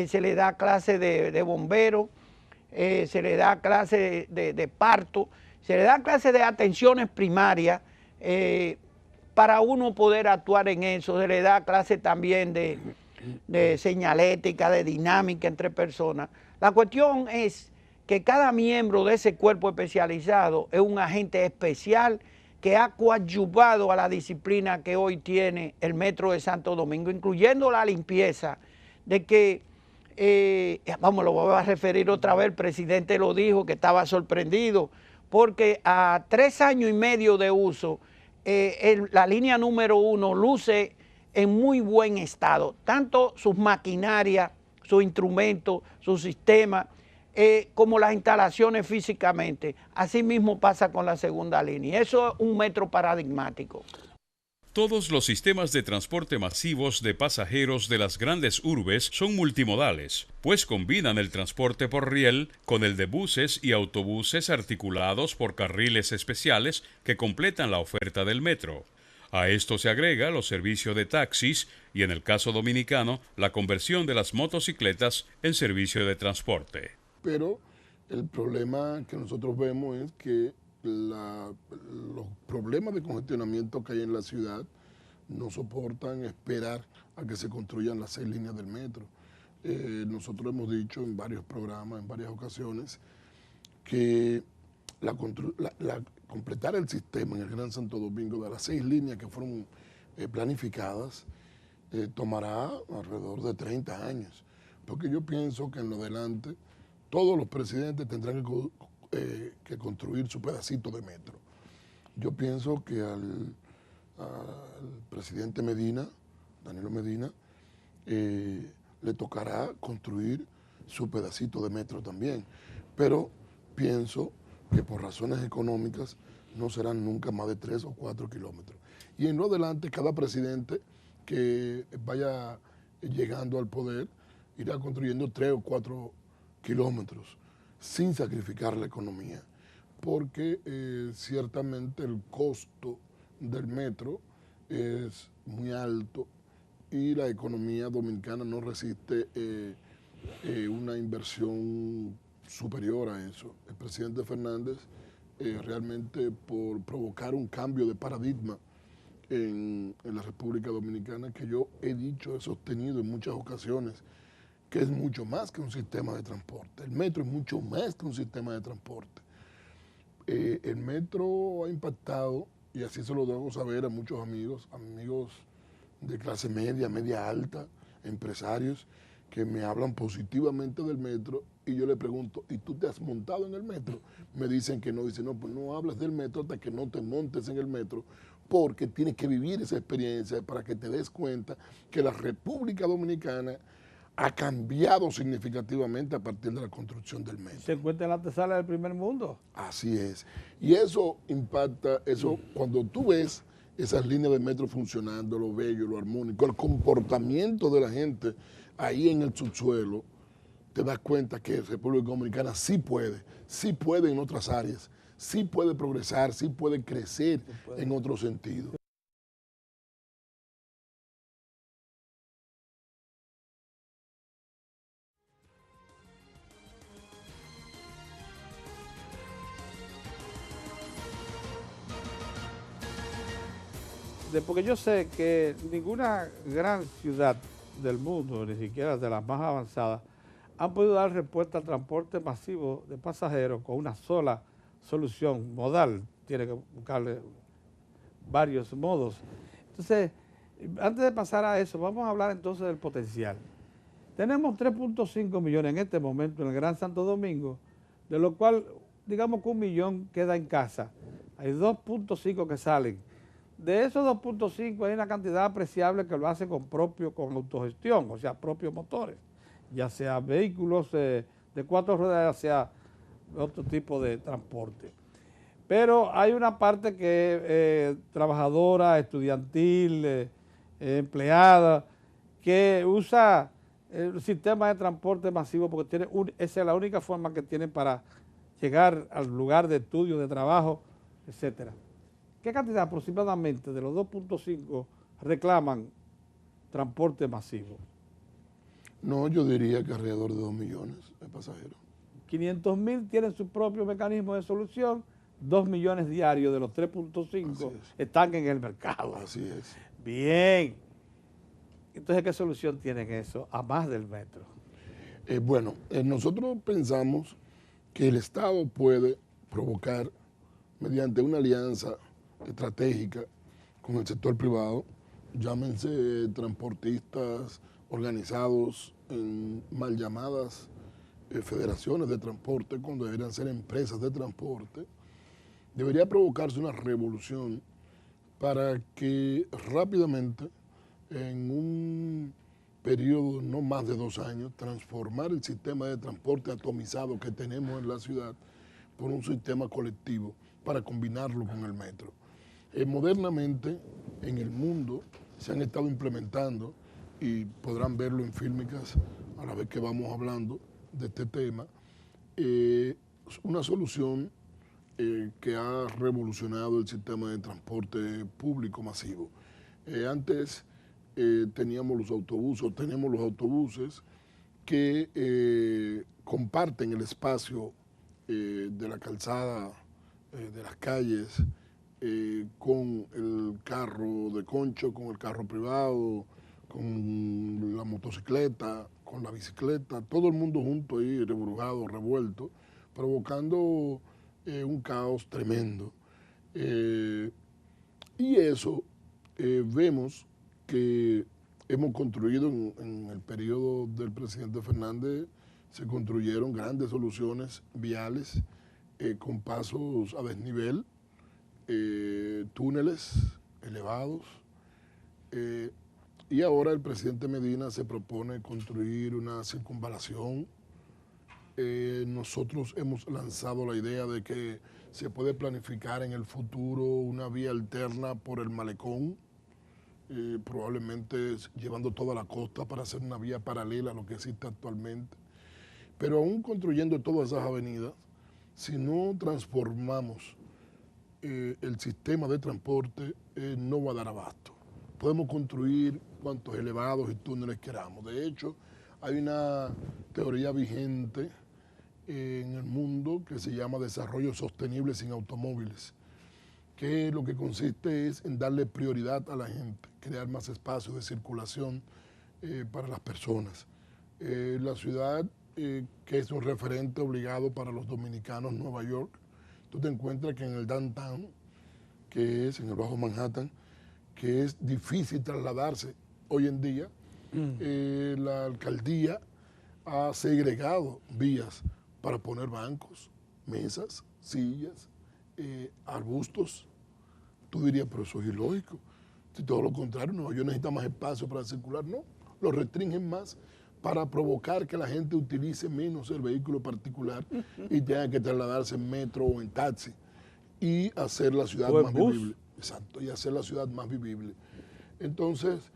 se le da clase de bomberos, se le da clase de parto, se le da clase de atenciones primarias, para uno poder actuar en eso. Se le da clase también de señalética, de dinámica entre personas. La cuestión es que cada miembro de ese cuerpo especializado es un agente especial que ha coadyuvado a la disciplina que hoy tiene el Metro de Santo Domingo, incluyendo la limpieza, de que, lo voy a referir otra vez, el presidente lo dijo, que estaba sorprendido, porque a 3 años y medio de uso, la línea número 1 luce en muy buen estado, tanto sus maquinarias, sus instrumentos, su sistema, como las instalaciones físicamente. Así mismo pasa con la segunda línea. Eso es un metro paradigmático. Todos los sistemas de transporte masivos de pasajeros de las grandes urbes son multimodales, pues combinan el transporte por riel con el de buses y autobuses articulados por carriles especiales que completan la oferta del metro. A esto se agrega los servicios de taxis y, en el caso dominicano, la conversión de las motocicletas en servicio de transporte. Pero el problema que nosotros vemos es que los problemas de congestionamiento que hay en la ciudad no soportan esperar a que se construyan las 6 líneas del metro. Nosotros hemos dicho en varios programas, en varias ocasiones, que completar el sistema en el Gran Santo Domingo de las 6 líneas que fueron planificadas tomará alrededor de 30 años, porque yo pienso que en lo adelante todos los presidentes tendrán que construir su pedacito de metro. Yo pienso que al presidente Medina, Danilo Medina, le tocará construir su pedacito de metro también, pero pienso que por razones económicas no serán nunca más de 3 o 4 kilómetros. Y en lo adelante, cada presidente que vaya llegando al poder irá construyendo 3 o 4 kilómetros sin sacrificar la economía, porque ciertamente el costo del metro es muy alto y la economía dominicana no resiste una inversión superior a eso. El presidente Fernández realmente por provocar un cambio de paradigma en la República Dominicana, que yo he dicho, he sostenido en muchas ocasiones, que es mucho más que un sistema de transporte. El metro es mucho más que un sistema de transporte. El metro ha impactado, y así se lo debo saber a muchos amigos de clase media, media alta, empresarios, que me hablan positivamente del metro, y yo le pregunto, ¿y tú te has montado en el metro? Me dicen que no, dicen, no, pues no hables del metro hasta que no te montes en el metro, porque tienes que vivir esa experiencia para que te des cuenta que la República Dominicana ha cambiado significativamente a partir de la construcción del metro. Se encuentra en la antesala del primer mundo. Así es. Y eso impacta, cuando tú ves esas líneas de metro funcionando, lo bello, lo armónico, el comportamiento de la gente ahí en el subsuelo, te das cuenta que República Dominicana sí puede en otras áreas, sí puede progresar, sí puede crecer en otro sentido. Porque yo sé que ninguna gran ciudad del mundo, ni siquiera de las más avanzadas, han podido dar respuesta al transporte masivo de pasajeros con una sola solución modal. Tiene que buscarle varios modos. Entonces, antes de pasar a eso, vamos a hablar entonces del potencial. Tenemos 3.5 millones en este momento en el Gran Santo Domingo, de lo cual, digamos que 1 millón queda en casa. Hay 2.5 que salen. De esos 2.5 hay una cantidad apreciable que lo hace con autogestión, o sea, propios motores, ya sea vehículos de 4 ruedas, ya sea otro tipo de transporte. Pero hay una parte que trabajadora, estudiantil, empleada, que usa el sistema de transporte masivo porque esa es la única forma que tienen para llegar al lugar de estudio, de trabajo, etcétera. ¿Qué cantidad aproximadamente de los 2.5 reclaman transporte masivo? No, yo diría que alrededor de 2 millones de pasajeros. 500.000 tienen su propio mecanismo de solución, 2 millones diarios de los 3.5 están en el mercado. Así es. Bien. Entonces, ¿qué solución tienen eso, a más del metro? Bueno, nosotros pensamos que el Estado puede provocar, mediante una alianza estratégica con el sector privado, llámense transportistas organizados en mal llamadas federaciones de transporte, cuando deberían ser empresas de transporte, debería provocarse una revolución para que rápidamente, en un periodo no más de 2 años, transformar el sistema de transporte atomizado que tenemos en la ciudad por un sistema colectivo para combinarlo con el metro. Modernamente, en el mundo, se han estado implementando, y podrán verlo en Fílmicas a la vez que vamos hablando de este tema, una solución que ha revolucionado el sistema de transporte público masivo. Antes teníamos los autobuses, tenemos los autobuses que comparten el espacio de la calzada, de las calles, con el carro de concho, con el carro privado, con la motocicleta, con la bicicleta, todo el mundo junto ahí, reburujado, revuelto, provocando un caos tremendo. Y eso vemos que hemos construido en el periodo del presidente Fernández, se construyeron grandes soluciones viales con pasos a desnivel, túneles elevados, y ahora el presidente Medina se propone construir una circunvalación. Nosotros hemos lanzado la idea de que se puede planificar en el futuro una vía alterna por el malecón, probablemente llevando toda la costa para hacer una vía paralela a lo que existe actualmente. Pero aún construyendo todas esas avenidas, si no transformamos el sistema de transporte, no va a dar abasto. Podemos construir cuantos elevados y túneles queramos. De hecho, hay una teoría vigente en el mundo que se llama desarrollo sostenible sin automóviles, que lo que consiste es en darle prioridad a la gente, crear más espacios de circulación para las personas. La ciudad, que es un referente obligado para los dominicanos, Nueva York, tú te encuentras que en el downtown, que es en el Bajo Manhattan, que es difícil trasladarse hoy en día, la alcaldía ha segregado vías para poner bancos, mesas, sillas, arbustos. Tú dirías, pero eso es ilógico. Si todo lo contrario, Nueva York necesita más espacio para circular. No, lo restringen más para provocar que la gente utilice menos el vehículo particular y tenga que trasladarse en metro o en taxi y hacer la ciudad más vivible. Exacto, y hacer la ciudad más vivible. Entonces,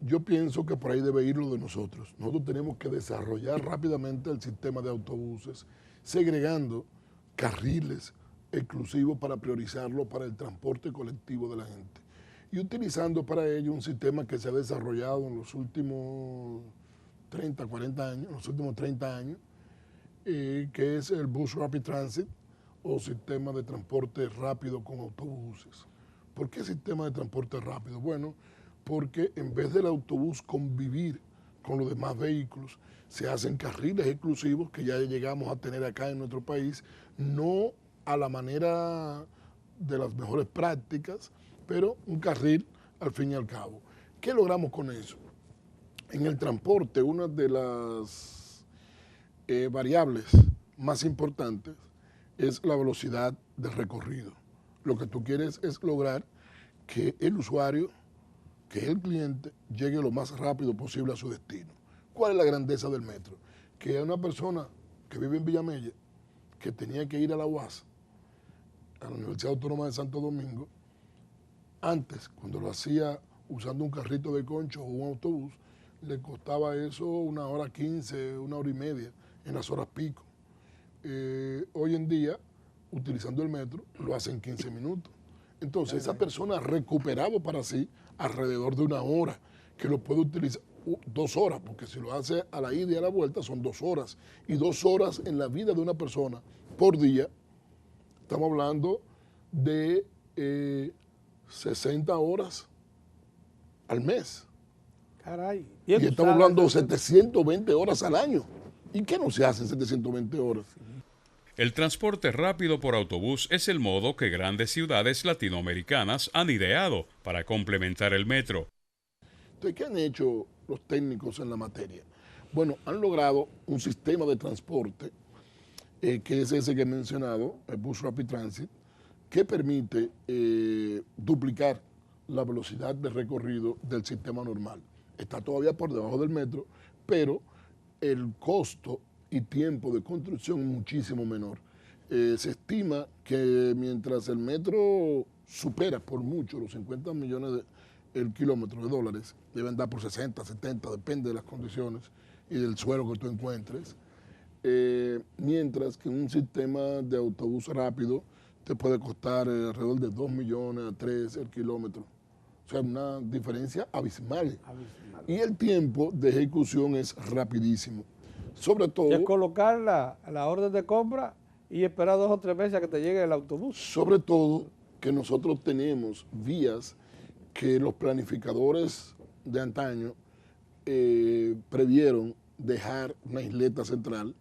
yo pienso que por ahí debe ir lo de nosotros. Nosotros tenemos que desarrollar rápidamente el sistema de autobuses, segregando carriles exclusivos para priorizarlo para el transporte colectivo de la gente. Y utilizando para ello un sistema que se ha desarrollado en los últimos 30, 40 años, los últimos 30 años, que es el Bus Rapid Transit o sistema de transporte rápido con autobuses. ¿Por qué sistema de transporte rápido? Bueno, porque en vez del autobús convivir con los demás vehículos, se hacen carriles exclusivos que ya llegamos a tener acá en nuestro país, no a la manera de las mejores prácticas, pero un carril al fin y al cabo. ¿Qué logramos con eso? En el transporte, una de las variables más importantes es la velocidad de recorrido. Lo que tú quieres es lograr que el usuario, que el cliente, llegue lo más rápido posible a su destino. ¿Cuál es la grandeza del metro? Que una persona que vive en Villamella, que tenía que ir a la UAS, a la Universidad Autónoma de Santo Domingo, antes, cuando lo hacía usando un carrito de concho o un autobús, le costaba eso 1h15, 1h30 en las horas pico. Hoy en día, utilizando el metro, lo hace en 15 minutos. Entonces, esa persona ha recuperado para sí alrededor de 1 hora, que lo puede utilizar 2 horas, porque si lo hace a la ida y a la vuelta son 2 horas. Y 2 horas en la vida de una persona por día, estamos hablando de 60 horas al mes. Caray. Y estamos hablando de 720 horas al año. ¿Y qué no se hace en 720 horas? El transporte rápido por autobús es el modo que grandes ciudades latinoamericanas han ideado para complementar el metro. Entonces, ¿qué han hecho los técnicos en la materia? Bueno, han logrado un sistema de transporte, que es ese que he mencionado, el Bus Rapid Transit, que permite duplicar la velocidad de recorrido del sistema normal. Está todavía por debajo del metro, pero el costo y tiempo de construcción es muchísimo menor. Se estima que mientras el metro supera por mucho los 50 millones el kilómetro de dólares, deben dar por 60, 70, depende de las condiciones y del suelo que tú encuentres, mientras que un sistema de autobús rápido te puede costar alrededor de 2 millones a 3 el kilómetro. O sea, una diferencia abismal. Y el tiempo de ejecución es rapidísimo. Sobre todo... Es colocar la orden de compra y esperar 2 o 3 meses a que te llegue el autobús. Sobre todo que nosotros tenemos vías que los planificadores de antaño previeron dejar una isleta central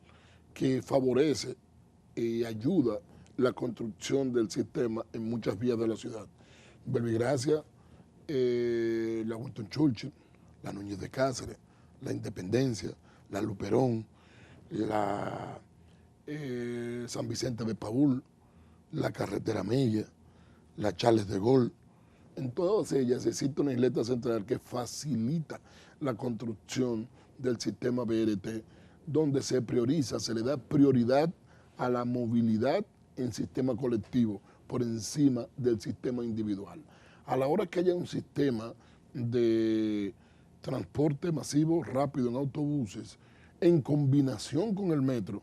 que favorece y ayuda la construcción del sistema en muchas vías de la ciudad. Verbigracia, la Winston Churchill, la Núñez de Cáceres, la Independencia, la Luperón, la San Vicente de Paúl, la Carretera Mella, la Charles de Gaulle. En todas ellas existe una isleta central que facilita la construcción del sistema BRT, donde se prioriza, se le da prioridad a la movilidad en sistema colectivo por encima del sistema individual. A la hora que haya un sistema de transporte masivo rápido en autobuses, en combinación con el metro,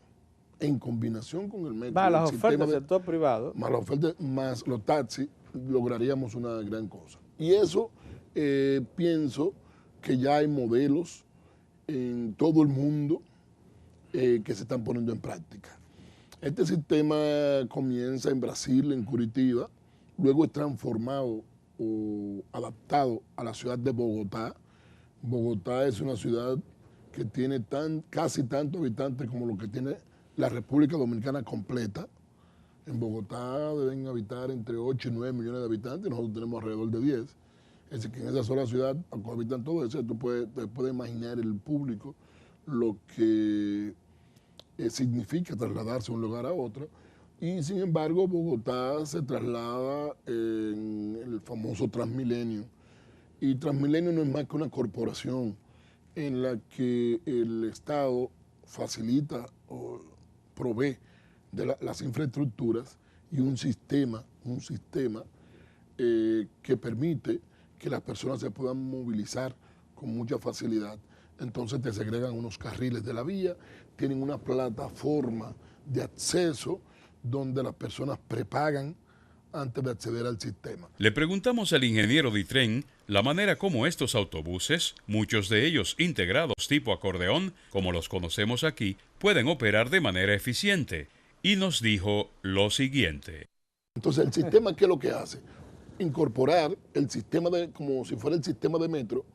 más las ofertas del sector privado, más las ofertas, más los taxis, lograríamos una gran cosa. Y eso pienso que ya hay modelos en todo el mundo que se están poniendo en práctica. Este sistema comienza en Brasil, en Curitiba, luego es transformado o adaptado a la ciudad de Bogotá. Bogotá es una ciudad que tiene casi tantos habitantes como lo que tiene la República Dominicana completa. En Bogotá deben habitar entre 8 y 9 millones de habitantes, nosotros tenemos alrededor de 10. Es decir, que en esa sola ciudad habitan todo eso, tú puedes imaginar el público lo que significa trasladarse de un lugar a otro. Y sin embargo, Bogotá se traslada en el famoso Transmilenio. Y Transmilenio no es más que una corporación en la que el Estado facilita o provee de las infraestructuras y un sistema que permite que las personas se puedan movilizar con mucha facilidad. Entonces te segregan unos carriles de la vía, tienen una plataforma de acceso donde las personas prepagan antes de acceder al sistema. Le preguntamos al ingeniero Ditren la manera como estos autobuses, muchos de ellos integrados tipo acordeón, como los conocemos aquí, pueden operar de manera eficiente. Y nos dijo lo siguiente. Entonces, el sistema, ¿qué es lo que hace? Incorporar el sistema como si fuera el sistema de metro,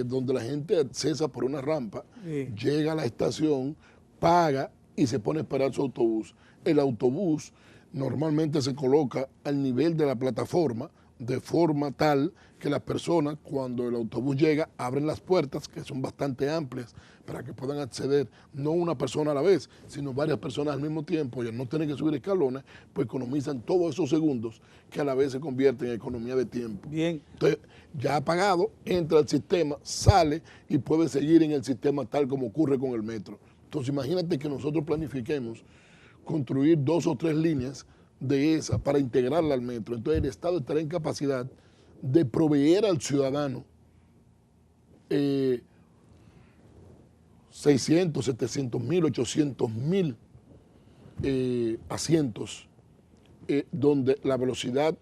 donde la gente accesa por una rampa, llega a la estación, paga y se pone a esperar su autobús. El autobús normalmente se coloca al nivel de la plataforma, de forma tal que las personas, cuando el autobús llega, abren las puertas, que son bastante amplias, para que puedan acceder no una persona a la vez, sino varias personas al mismo tiempo, y al no tener que subir escalones, pues economizan todos esos segundos que a la vez se convierten en economía de tiempo. Bien. Entonces, ya pagado, entra al sistema, sale y puede seguir en el sistema tal como ocurre con el metro. Entonces, imagínate que nosotros planifiquemos construir 2 o 3 líneas de esa para integrarla al metro. Entonces, el Estado estará en capacidad de proveer al ciudadano 600, 700 mil, 800 mil asientos donde la velocidad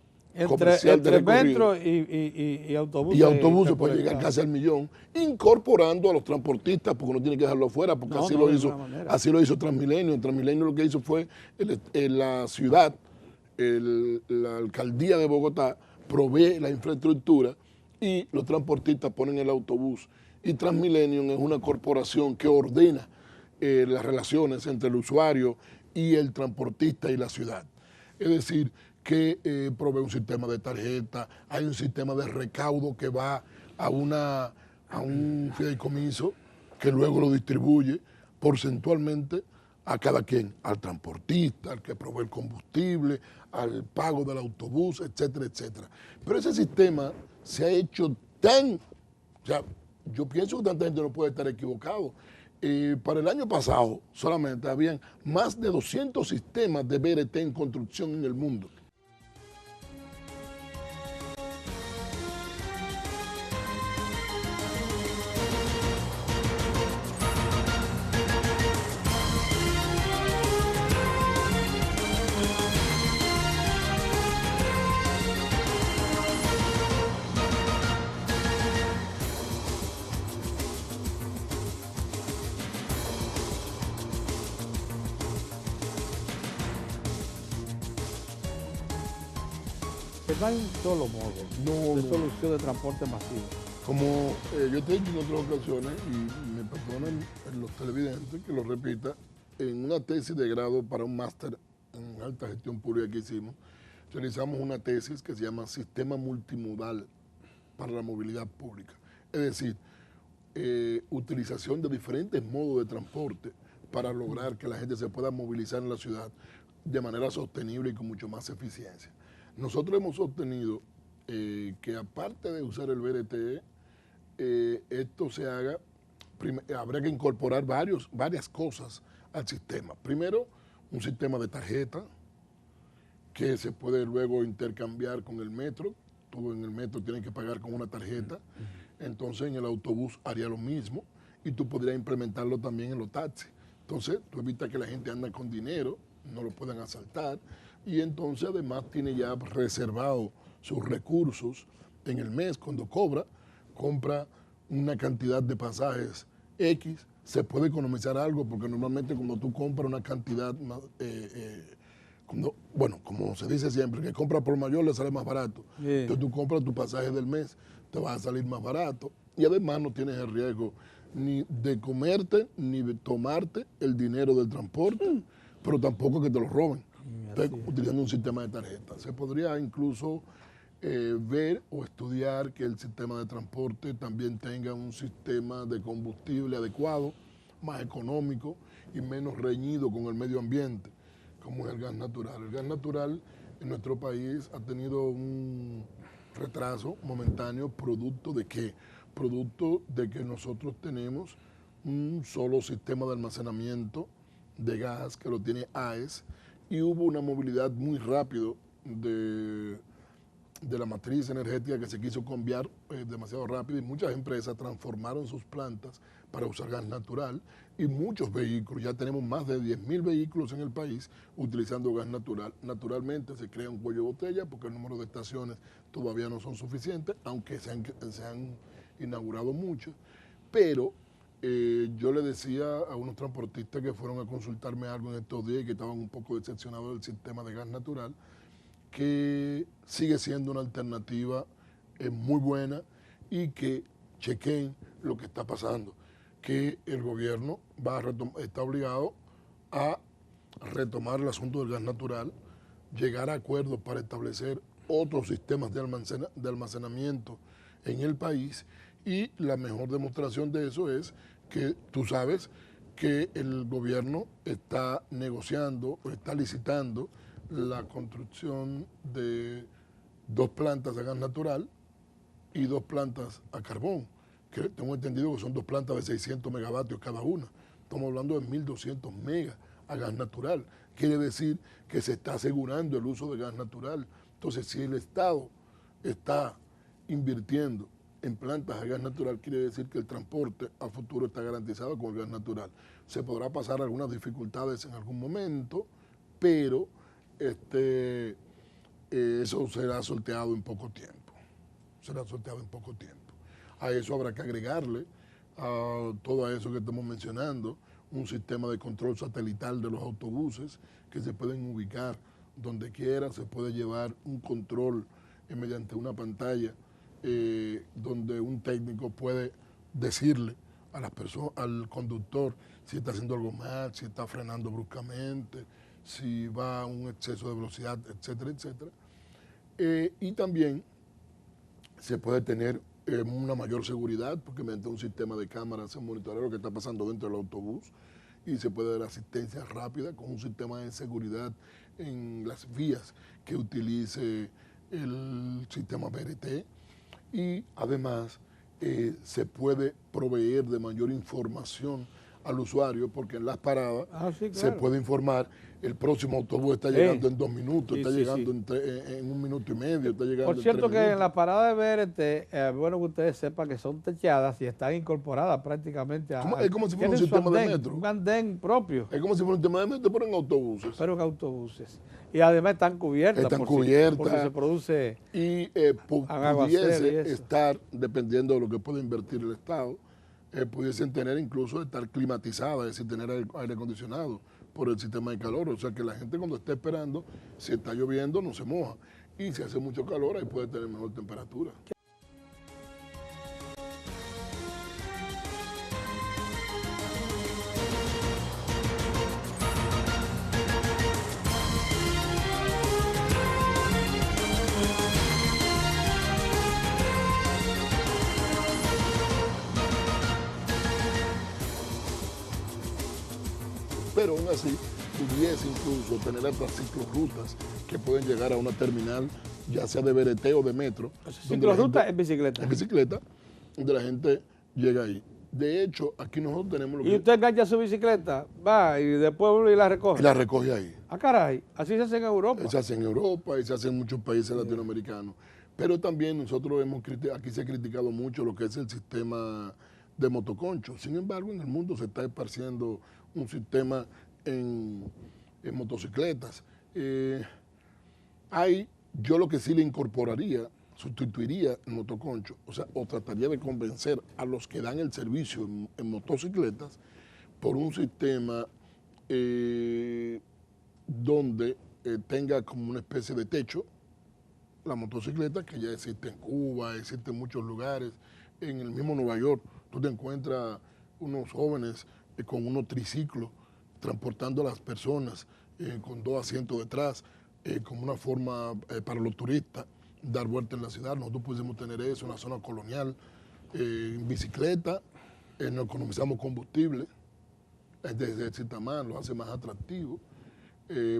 comercial de recorrido metro y autobuses. Y autobuses puede llegar casi al 1.000.000, incorporando a los transportistas, porque no tiene que dejarlo afuera, porque así lo hizo Transmilenio. Transmilenio lo que hizo fue la ciudad, la alcaldía de Bogotá, provee la infraestructura y los transportistas ponen el autobús. Y Transmilenio es una corporación que ordena las relaciones entre el usuario y el transportista y la ciudad. Es decir, que provee un sistema de tarjeta, hay un sistema de recaudo que va a un fideicomiso que luego lo distribuye porcentualmente a cada quien, al transportista, al que provee el combustible, al pago del autobús, etcétera, etcétera. Pero ese sistema se ha hecho yo pienso que tanta gente no puede estar equivocado. Para el año pasado solamente habían más de 200 sistemas de BRT en construcción en el mundo. No hay un solo modo de solución de transporte masivo. Como yo te he dicho en otras ocasiones, y me perdonan los televidentes que lo repita, en una tesis de grado para un máster en alta gestión pública que hicimos, realizamos una tesis que se llama Sistema Multimodal para la movilidad pública. Es decir, utilización de diferentes modos de transporte para lograr que la gente se pueda movilizar en la ciudad de manera sostenible y con mucho más eficiencia. Nosotros hemos obtenido que aparte de usar el BRT, esto se haga, habría que incorporar varias cosas al sistema. Primero, un sistema de tarjeta que se puede luego intercambiar con el metro. Todo en el metro tiene que pagar con una tarjeta. Entonces en el autobús haría lo mismo y tú podrías implementarlo también en los taxis. Entonces tú evitas que la gente anda con dinero, no lo puedan asaltar, y entonces además tiene ya reservado sus recursos en el mes. Cuando compra una cantidad de pasajes X, se puede economizar algo, porque normalmente cuando tú compras una cantidad, como se dice siempre, que compra por mayor le sale más barato. Entonces tú compras tu pasaje del mes, te va a salir más barato, y además no tienes el riesgo ni de comerte ni de tomarte el dinero del transporte, pero tampoco que te lo roben. Entonces, utilizando un sistema de tarjeta. Se podría incluso ver o estudiar que el sistema de transporte también tenga un sistema de combustible adecuado, más económico y menos reñido con el medio ambiente, como es el gas natural. El gas natural en nuestro país ha tenido un retraso momentáneo, ¿producto de qué? Producto de que nosotros tenemos un solo sistema de almacenamiento de gas que lo tiene AES, y hubo una movilidad muy rápido de la matriz energética que se quiso cambiar demasiado rápido, y muchas empresas transformaron sus plantas para usar gas natural, y muchos vehículos, ya tenemos más de 10.000 vehículos en el país utilizando gas natural. Naturalmente se crea un cuello de botella porque el número de estaciones todavía no son suficientes, aunque se han inaugurado muchas, pero yo le decía a unos transportistas que fueron a consultarme algo en estos días y que estaban un poco decepcionados del sistema de gas natural, que sigue siendo una alternativa muy buena, y que chequen lo que está pasando, que el gobierno está obligado a retomar el asunto del gas natural, llegar a acuerdos para establecer otros sistemas de almacenamiento en el país, y la mejor demostración de eso es que tú sabes que el gobierno está negociando o está licitando la construcción de 2 plantas de gas natural y 2 plantas a carbón, que tengo entendido que son 2 plantas de 600 megavatios cada una. Estamos hablando de 1.200 megas a gas natural. Quiere decir que se está asegurando el uso de gas natural. Entonces, si el Estado está invirtiendo en plantas a gas natural, quiere decir que el transporte a futuro está garantizado con el gas natural. Se podrá pasar algunas dificultades en algún momento, pero eso será sorteado en poco tiempo. A eso habrá que agregarle, a todo eso que estamos mencionando, un sistema de control satelital de los autobuses que se pueden ubicar donde quiera. Se puede llevar un control mediante una pantalla donde un técnico puede decirle a las personas, al conductor, si está haciendo algo mal, si está frenando bruscamente, si va a un exceso de velocidad, etcétera, etcétera. Y también se puede tener una mayor seguridad, porque mediante un sistema de cámaras se monitorea lo que está pasando dentro del autobús, y se puede dar asistencia rápida con un sistema de seguridad en las vías que utilice el sistema BRT, y además se puede proveer de mayor información al usuario, porque en las paradas se puede informar: el próximo autobús está llegando en 2 minutos, está llegando en 1 minuto y medio, está llegando Por cierto, en 3 que minutos. en la parada de BRT, bueno que ustedes sepan que son techadas y están incorporadas prácticamente a... Es como si fuera un sistema de metro. Un andén propio. Es como si fuera un sistema de metro, pero en autobuses. Pero en autobuses. Y además están cubiertas. Porque se produce... Y aguacero pudiese y eso. estar, dependiendo de lo que pueda invertir el Estado, pudiesen tener incluso estar climatizadas, es decir, tener aire acondicionado por el sistema de calor. O sea que la gente, cuando esté esperando, si está lloviendo, no se moja. Y si hace mucho calor, ahí puede tener mejor temperatura. pero aún así pudiese incluso tener hasta ciclorrutas que pueden llegar a una terminal, ya sea de BRT o de metro. Ciclorruta en bicicleta. En bicicleta, donde la gente llega ahí. De hecho, aquí nosotros tenemos lo que... Y usted engancha su bicicleta, va y después uno y la recoge. Y la recoge ahí. Ah, caray, así se hace en Europa. Se hace en Europa y se hace en muchos países latinoamericanos. Pero también nosotros aquí se ha criticado mucho lo que es el sistema de motoconcho. Sin embargo, en el mundo se está esparciendo un sistema en motocicletas. Yo lo que sí le incorporaría, sustituiría el motoconcho, o trataría de convencer a los que dan el servicio en motocicletas por un sistema donde tenga como una especie de techo la motocicleta, que ya existe en Cuba, existe en muchos lugares. En el mismo Nueva York tú te encuentras unos jóvenes con unos triciclos transportando a las personas con 2 asientos detrás, como una forma para los turistas dar vuelta en la ciudad. Nosotros pudiésemos tener eso en la zona colonial, en bicicleta, nos economizamos combustible, desde cierta manera lo hace más atractivo.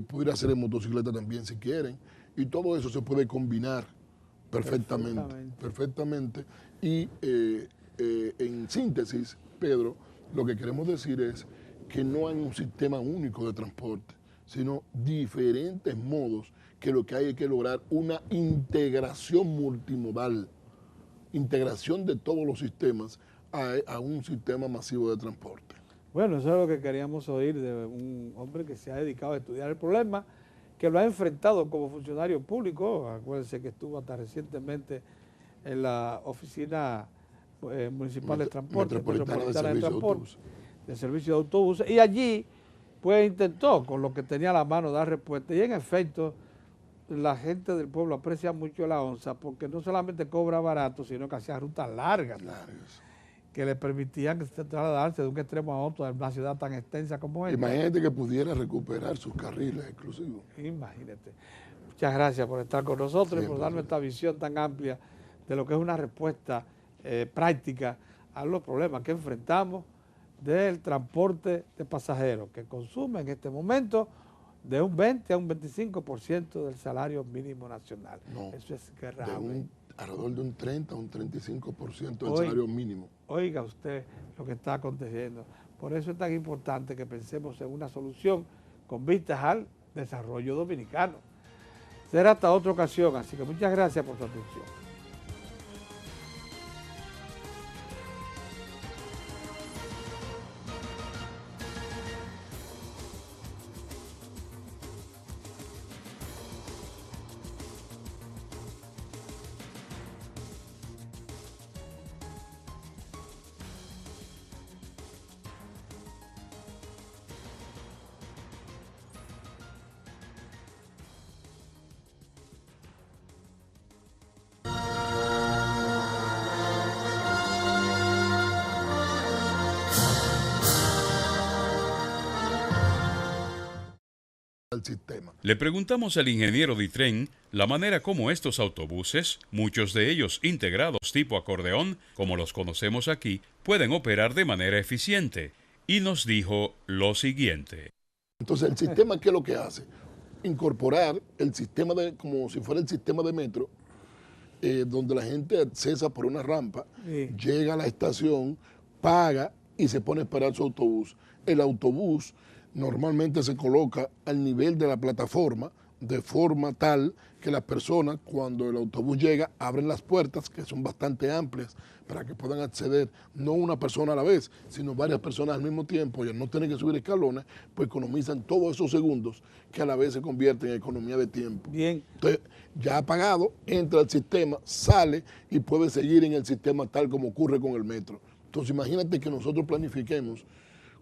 Pudiera hacer en motocicleta también si quieren, y todo eso se puede combinar perfectamente. Y en síntesis, Pedro, lo que queremos decir es que no hay un sistema único de transporte, sino diferentes modos, que lo que hay es que lograr una integración multimodal, integración de todos los sistemas a un sistema masivo de transporte. Bueno, eso es lo que queríamos oír de un hombre que se ha dedicado a estudiar el problema, que lo ha enfrentado como funcionario público. Acuérdense que estuvo hasta recientemente en la oficina municipal de transporte, de servicio de autobuses, y allí pues intentó con lo que tenía a la mano dar respuesta, y en efecto la gente del pueblo aprecia mucho la ONSA porque no solamente cobra barato, sino que hacía rutas largas que le permitían trasladarse de un extremo a otro de una ciudad tan extensa como esta. Imagínate que pudiera recuperar sus carriles exclusivos. Imagínate. Muchas gracias por estar con nosotros y por darnos esta visión tan amplia de lo que es una respuesta práctica a los problemas que enfrentamos del transporte de pasajeros, que consume en este momento de un 20 a un 25% del salario mínimo nacional. No, eso es grave. Alrededor de un 30 a un 35% del salario mínimo. Oiga usted lo que está aconteciendo. Por eso es tan importante que pensemos en una solución con vistas al desarrollo dominicano. Será hasta otra ocasión, así que muchas gracias por su atención. Sistema. Le preguntamos al ingeniero Ditren la manera como estos autobuses, muchos de ellos integrados tipo acordeón, como los conocemos aquí, pueden operar de manera eficiente. Y nos dijo lo siguiente. Entonces, el sistema, ¿qué es lo que hace? Incorporar el sistema como si fuera el sistema de metro, donde la gente accesa por una rampa, llega a la estación, paga y se pone a esperar su autobús. El autobús normalmente se coloca al nivel de la plataforma de forma tal que las personas, cuando el autobús llega, abren las puertas, que son bastante amplias, para que puedan acceder, no una persona a la vez, sino varias personas al mismo tiempo, y al no tener que subir escalones, pues economizan todos esos segundos que a la vez se convierten en economía de tiempo. Bien. Entonces, ya ha pagado, entra al sistema, sale y puede seguir en el sistema tal como ocurre con el metro. Entonces, imagínate que nosotros planifiquemos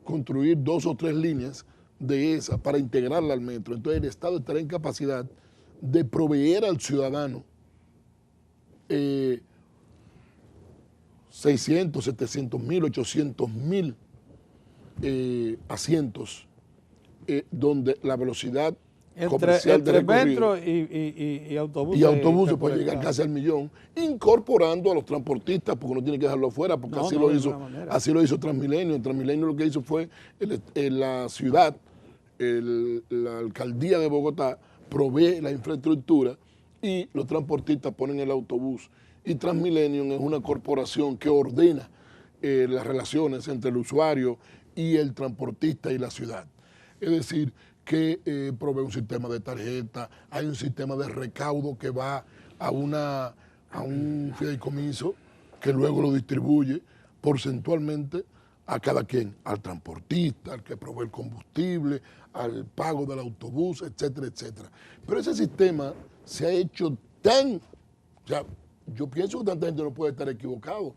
construir 2 o 3 líneas de esa para integrarla al metro. Entonces el Estado estará en capacidad de proveer al ciudadano 600, 700 mil, 800 mil asientos donde la velocidad comercial de metro y autobuses. Y autobuses puede llegar casi al 1.000.000, incorporando a los transportistas, porque no tiene que dejarlo afuera, porque así lo hizo Transmilenio. En Transmilenio lo que hizo fue en la ciudad la alcaldía de Bogotá provee la infraestructura y los transportistas ponen el autobús. Y Transmilenio es una corporación que ordena las relaciones entre el usuario y el transportista y la ciudad. Es decir, que provee un sistema de tarjeta, hay un sistema de recaudo que va a un fideicomiso que luego lo distribuye porcentualmente a cada quien, al transportista, al que provee el combustible, al pago del autobús, etcétera, etcétera. Pero ese sistema se ha hecho tan, o sea, yo pienso que tanta gente no puede estar equivocado.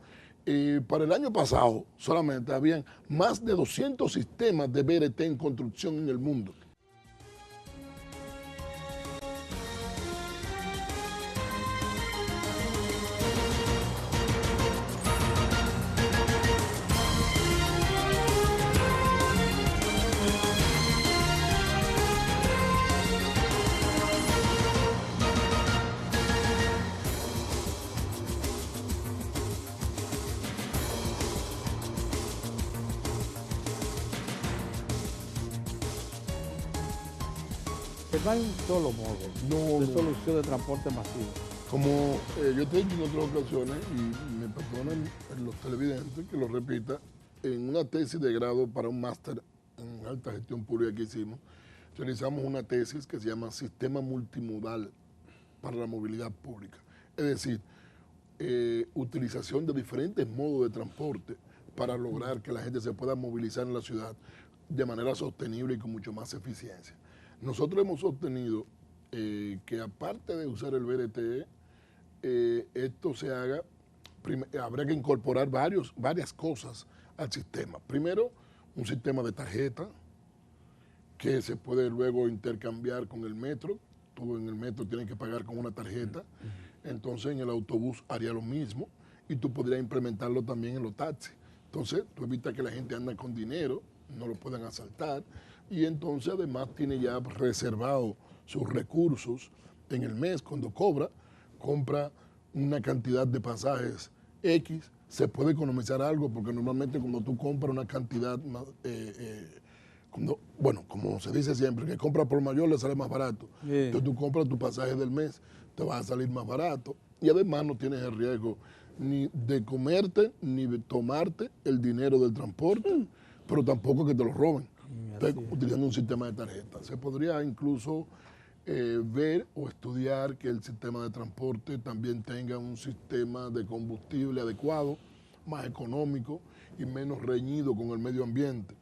Para el año pasado solamente habían más de 200 sistemas de BRT en construcción en el mundo. No hay un solo modo de solución de transporte masivo. Como yo te he dicho en otras ocasiones, y me perdonan los televidentes que lo repita, en una tesis de grado para un máster en alta gestión pública que hicimos, realizamos una tesis que se llama Sistema Multimodal para la Movilidad Pública. Es decir, utilización de diferentes modos de transporte para lograr que la gente se pueda movilizar en la ciudad de manera sostenible y con mucho más eficiencia. Nosotros hemos obtenido que aparte de usar el BRT, esto se haga, habría que incorporar varias cosas al sistema. Primero, un sistema de tarjeta que se puede luego intercambiar con el metro. Tú en el metro tienes que pagar con una tarjeta, entonces en el autobús haría lo mismo y tú podrías implementarlo también en los taxis. Entonces tú evitas que la gente ande con dinero, no lo puedan asaltar, y entonces además tiene ya reservado sus recursos en el mes. Cuando compra una cantidad de pasajes X, se puede economizar algo, porque normalmente cuando tú compras una cantidad más, como se dice siempre, que compra por mayor le sale más barato. Yeah. Entonces tú compras tu pasaje del mes, te va a salir más barato, y además no tienes el riesgo ni de comerte ni de tomarte el dinero del transporte, pero tampoco que te lo roben. Utilizando un sistema de tarjeta. Se podría incluso ver o estudiar que el sistema de transporte también tenga un sistema de combustible adecuado, más económico y menos reñido con el medio ambiente,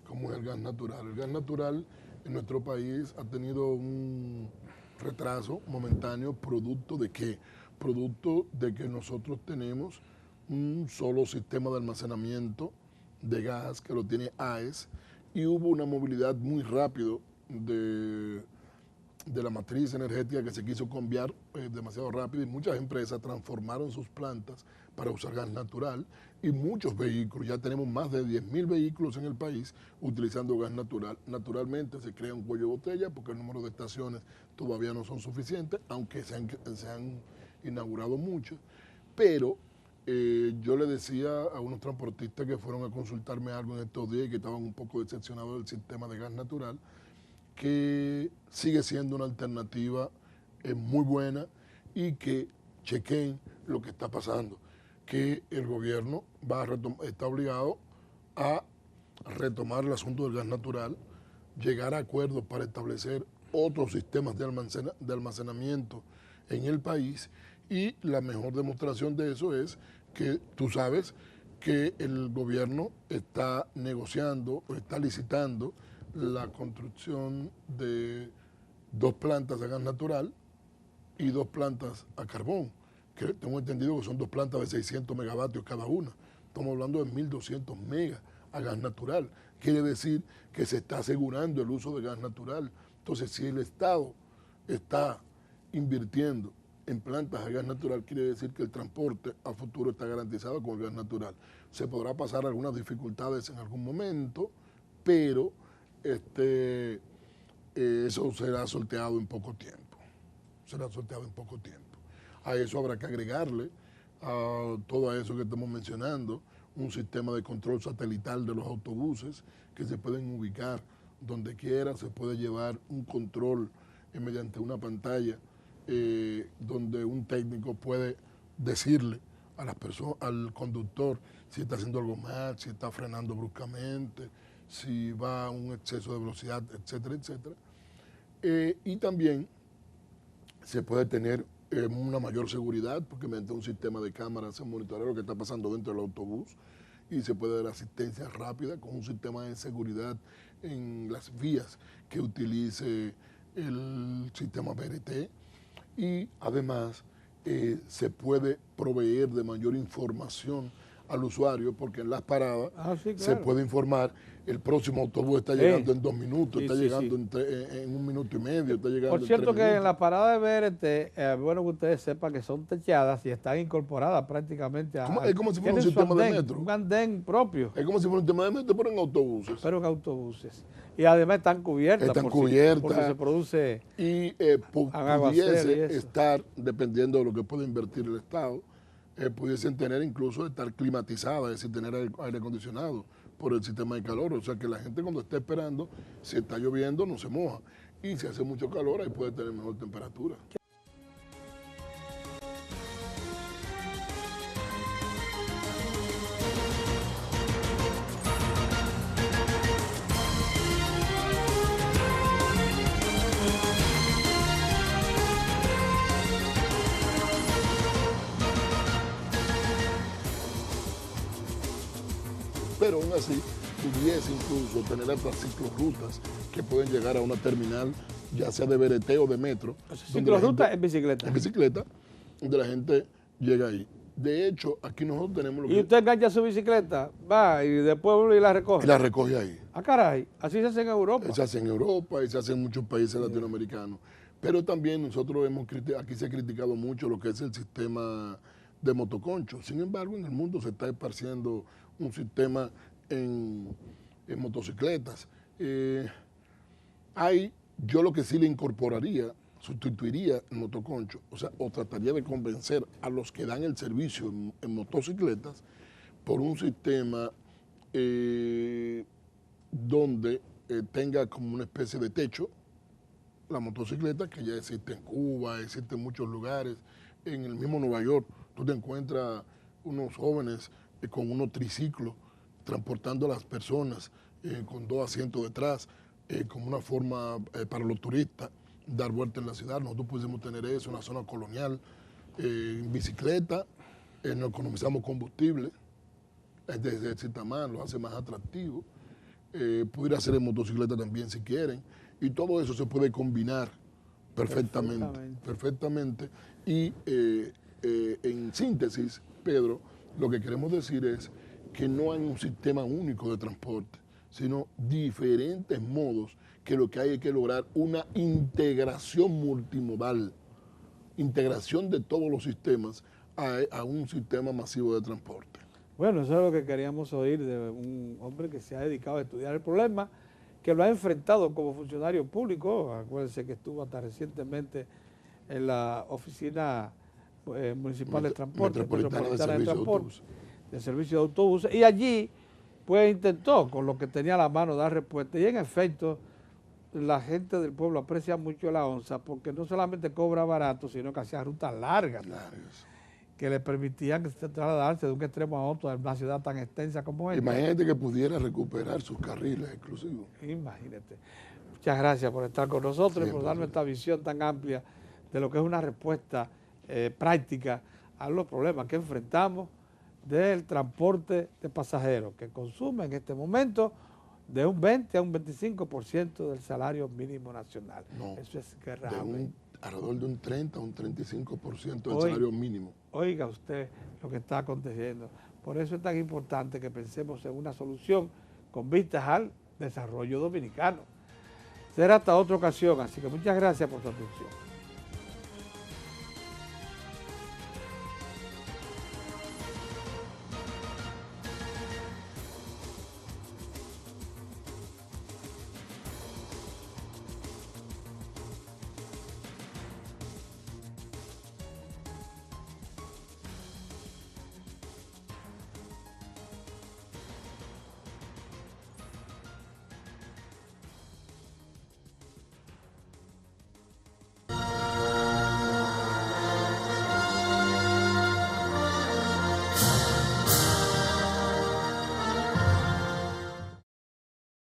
como es el gas natural. El gas natural en nuestro país ha tenido un retraso momentáneo, ¿producto de qué? Producto de que nosotros tenemos un solo sistema de almacenamiento de gas que lo tiene AES, y hubo una movilidad muy rápido de la matriz energética que se quiso cambiar demasiado rápido, y muchas empresas transformaron sus plantas para usar gas natural, y muchos vehículos, ya tenemos más de 10.000 vehículos en el país utilizando gas natural. Naturalmente se crea un cuello de botella porque el número de estaciones todavía no son suficientes, aunque se han inaugurado muchos, pero yo le decía a unos transportistas que fueron a consultarme algo en estos días y que estaban un poco decepcionados del sistema de gas natural, que sigue siendo una alternativa muy buena, y que chequen lo que está pasando, que el gobierno está obligado a retomar el asunto del gas natural, llegar a acuerdos para establecer otros sistemas de almacenamiento en el país. Y la mejor demostración de eso es que tú sabes que el gobierno está negociando o está licitando la construcción de 2 plantas de gas natural y 2 plantas a carbón, que tengo entendido que son 2 plantas de 600 megavatios cada una. Estamos hablando de 1.200 megas a gas natural. Quiere decir que se está asegurando el uso de gas natural. Entonces, si el Estado está invirtiendo en plantas de gas natural, quiere decir que el transporte a futuro está garantizado con el gas natural. Se podrá pasar algunas dificultades en algún momento, pero eso será sorteado en poco tiempo. A eso habrá que agregarle, a todo eso que estamos mencionando, un sistema de control satelital de los autobuses que se pueden ubicar donde quiera, se puede llevar un control mediante una pantalla donde un técnico puede decirle a las personas, al conductor si está haciendo algo mal, si está frenando bruscamente, si va a un exceso de velocidad, etcétera, etcétera. Y también se puede tener una mayor seguridad porque mediante un sistema de cámaras se monitorea lo que está pasando dentro del autobús y se puede dar asistencia rápida con un sistema de seguridad en las vías que utilice el sistema BRT y además se puede proveer de mayor información al usuario porque en las paradas se puede informar el próximo autobús está llegando en 2 minutos, está llegando en 1 minuto y medio, está llegando Por cierto en 3 que minutos. en la parada de BRT, bueno que ustedes sepan que son techadas y están incorporadas prácticamente a... Es como si fuera un sistema de metro. Un andén propio. Es como si fuera un sistema de metro, pero en autobuses. Pero en autobuses. Y además están cubiertas. Están cubiertas. Porque se produce... Y pudiese estar, dependiendo de lo que pueda invertir el Estado, pudiesen tener incluso estar climatizadas, es decir, tener aire acondicionado por el sistema de calor. O sea que la gente cuando está esperando, si está lloviendo, no se moja. Y si hace mucho calor, ahí puede tener mejor temperatura. Pero aún así pudiese incluso tener otras ciclorrutas que pueden llegar a una terminal, ya sea de BRT o de metro. Ciclorruta en bicicleta. En bicicleta, donde la gente llega ahí. De hecho, aquí nosotros tenemos lo que... Y usted engancha su bicicleta, va y después vuelve y la recoge. Y la recoge ahí. Ah, caray, así se hace en Europa. Se hace en Europa y se hace en muchos países latinoamericanos. Pero también nosotros aquí se ha criticado mucho lo que es el sistema de motoconcho. Sin embargo, en el mundo se está esparciendo un sistema en motocicletas. Yo lo que sí le incorporaría, sustituiría el motoconcho, o trataría de convencer a los que dan el servicio en motocicletas por un sistema donde tenga como una especie de techo la motocicleta, que ya existe en Cuba, existe en muchos lugares. En el mismo Nueva York tú te encuentras unos jóvenes con unos triciclos transportando a las personas con 2 asientos detrás, como una forma para los turistas dar vuelta en la ciudad. Nosotros pudiésemos tener eso en la zona colonial, en bicicleta, no economizamos combustible, ejercita más, lo hace más atractivo. Pudiera hacer en motocicleta también si quieren, y todo eso se puede combinar perfectamente. Y en síntesis, Pedro, lo que queremos decir es que no hay un sistema único de transporte, sino diferentes modos que lo que hay es que lograr una integración multimodal, integración de todos los sistemas a un sistema masivo de transporte. Bueno, eso es lo que queríamos oír de un hombre que se ha dedicado a estudiar el problema, que lo ha enfrentado como funcionario público. Acuérdense que estuvo hasta recientemente en la oficina municipal de transporte, metropolitana de transporte, de servicio de autobuses, y allí pues intentó con lo que tenía a la mano dar respuesta, y en efecto la gente del pueblo aprecia mucho la ONSA porque no solamente cobra barato, sino que hacía rutas largas que le permitían trasladarse de un extremo a otro en una ciudad tan extensa como esta. Imagínate que pudiera recuperar sus carriles exclusivos. Imagínate. Muchas gracias por estar con nosotros y por darnos esta visión tan amplia de lo que es una respuesta práctica a los problemas que enfrentamos del transporte de pasajeros, que consume en este momento de un 20 a un 25% del salario mínimo nacional. No, eso es grave. Alrededor de un 30 a un 35% del salario mínimo. Oiga usted lo que está aconteciendo. Por eso es tan importante que pensemos en una solución con vistas al desarrollo dominicano. Será hasta otra ocasión, así que muchas gracias por su atención.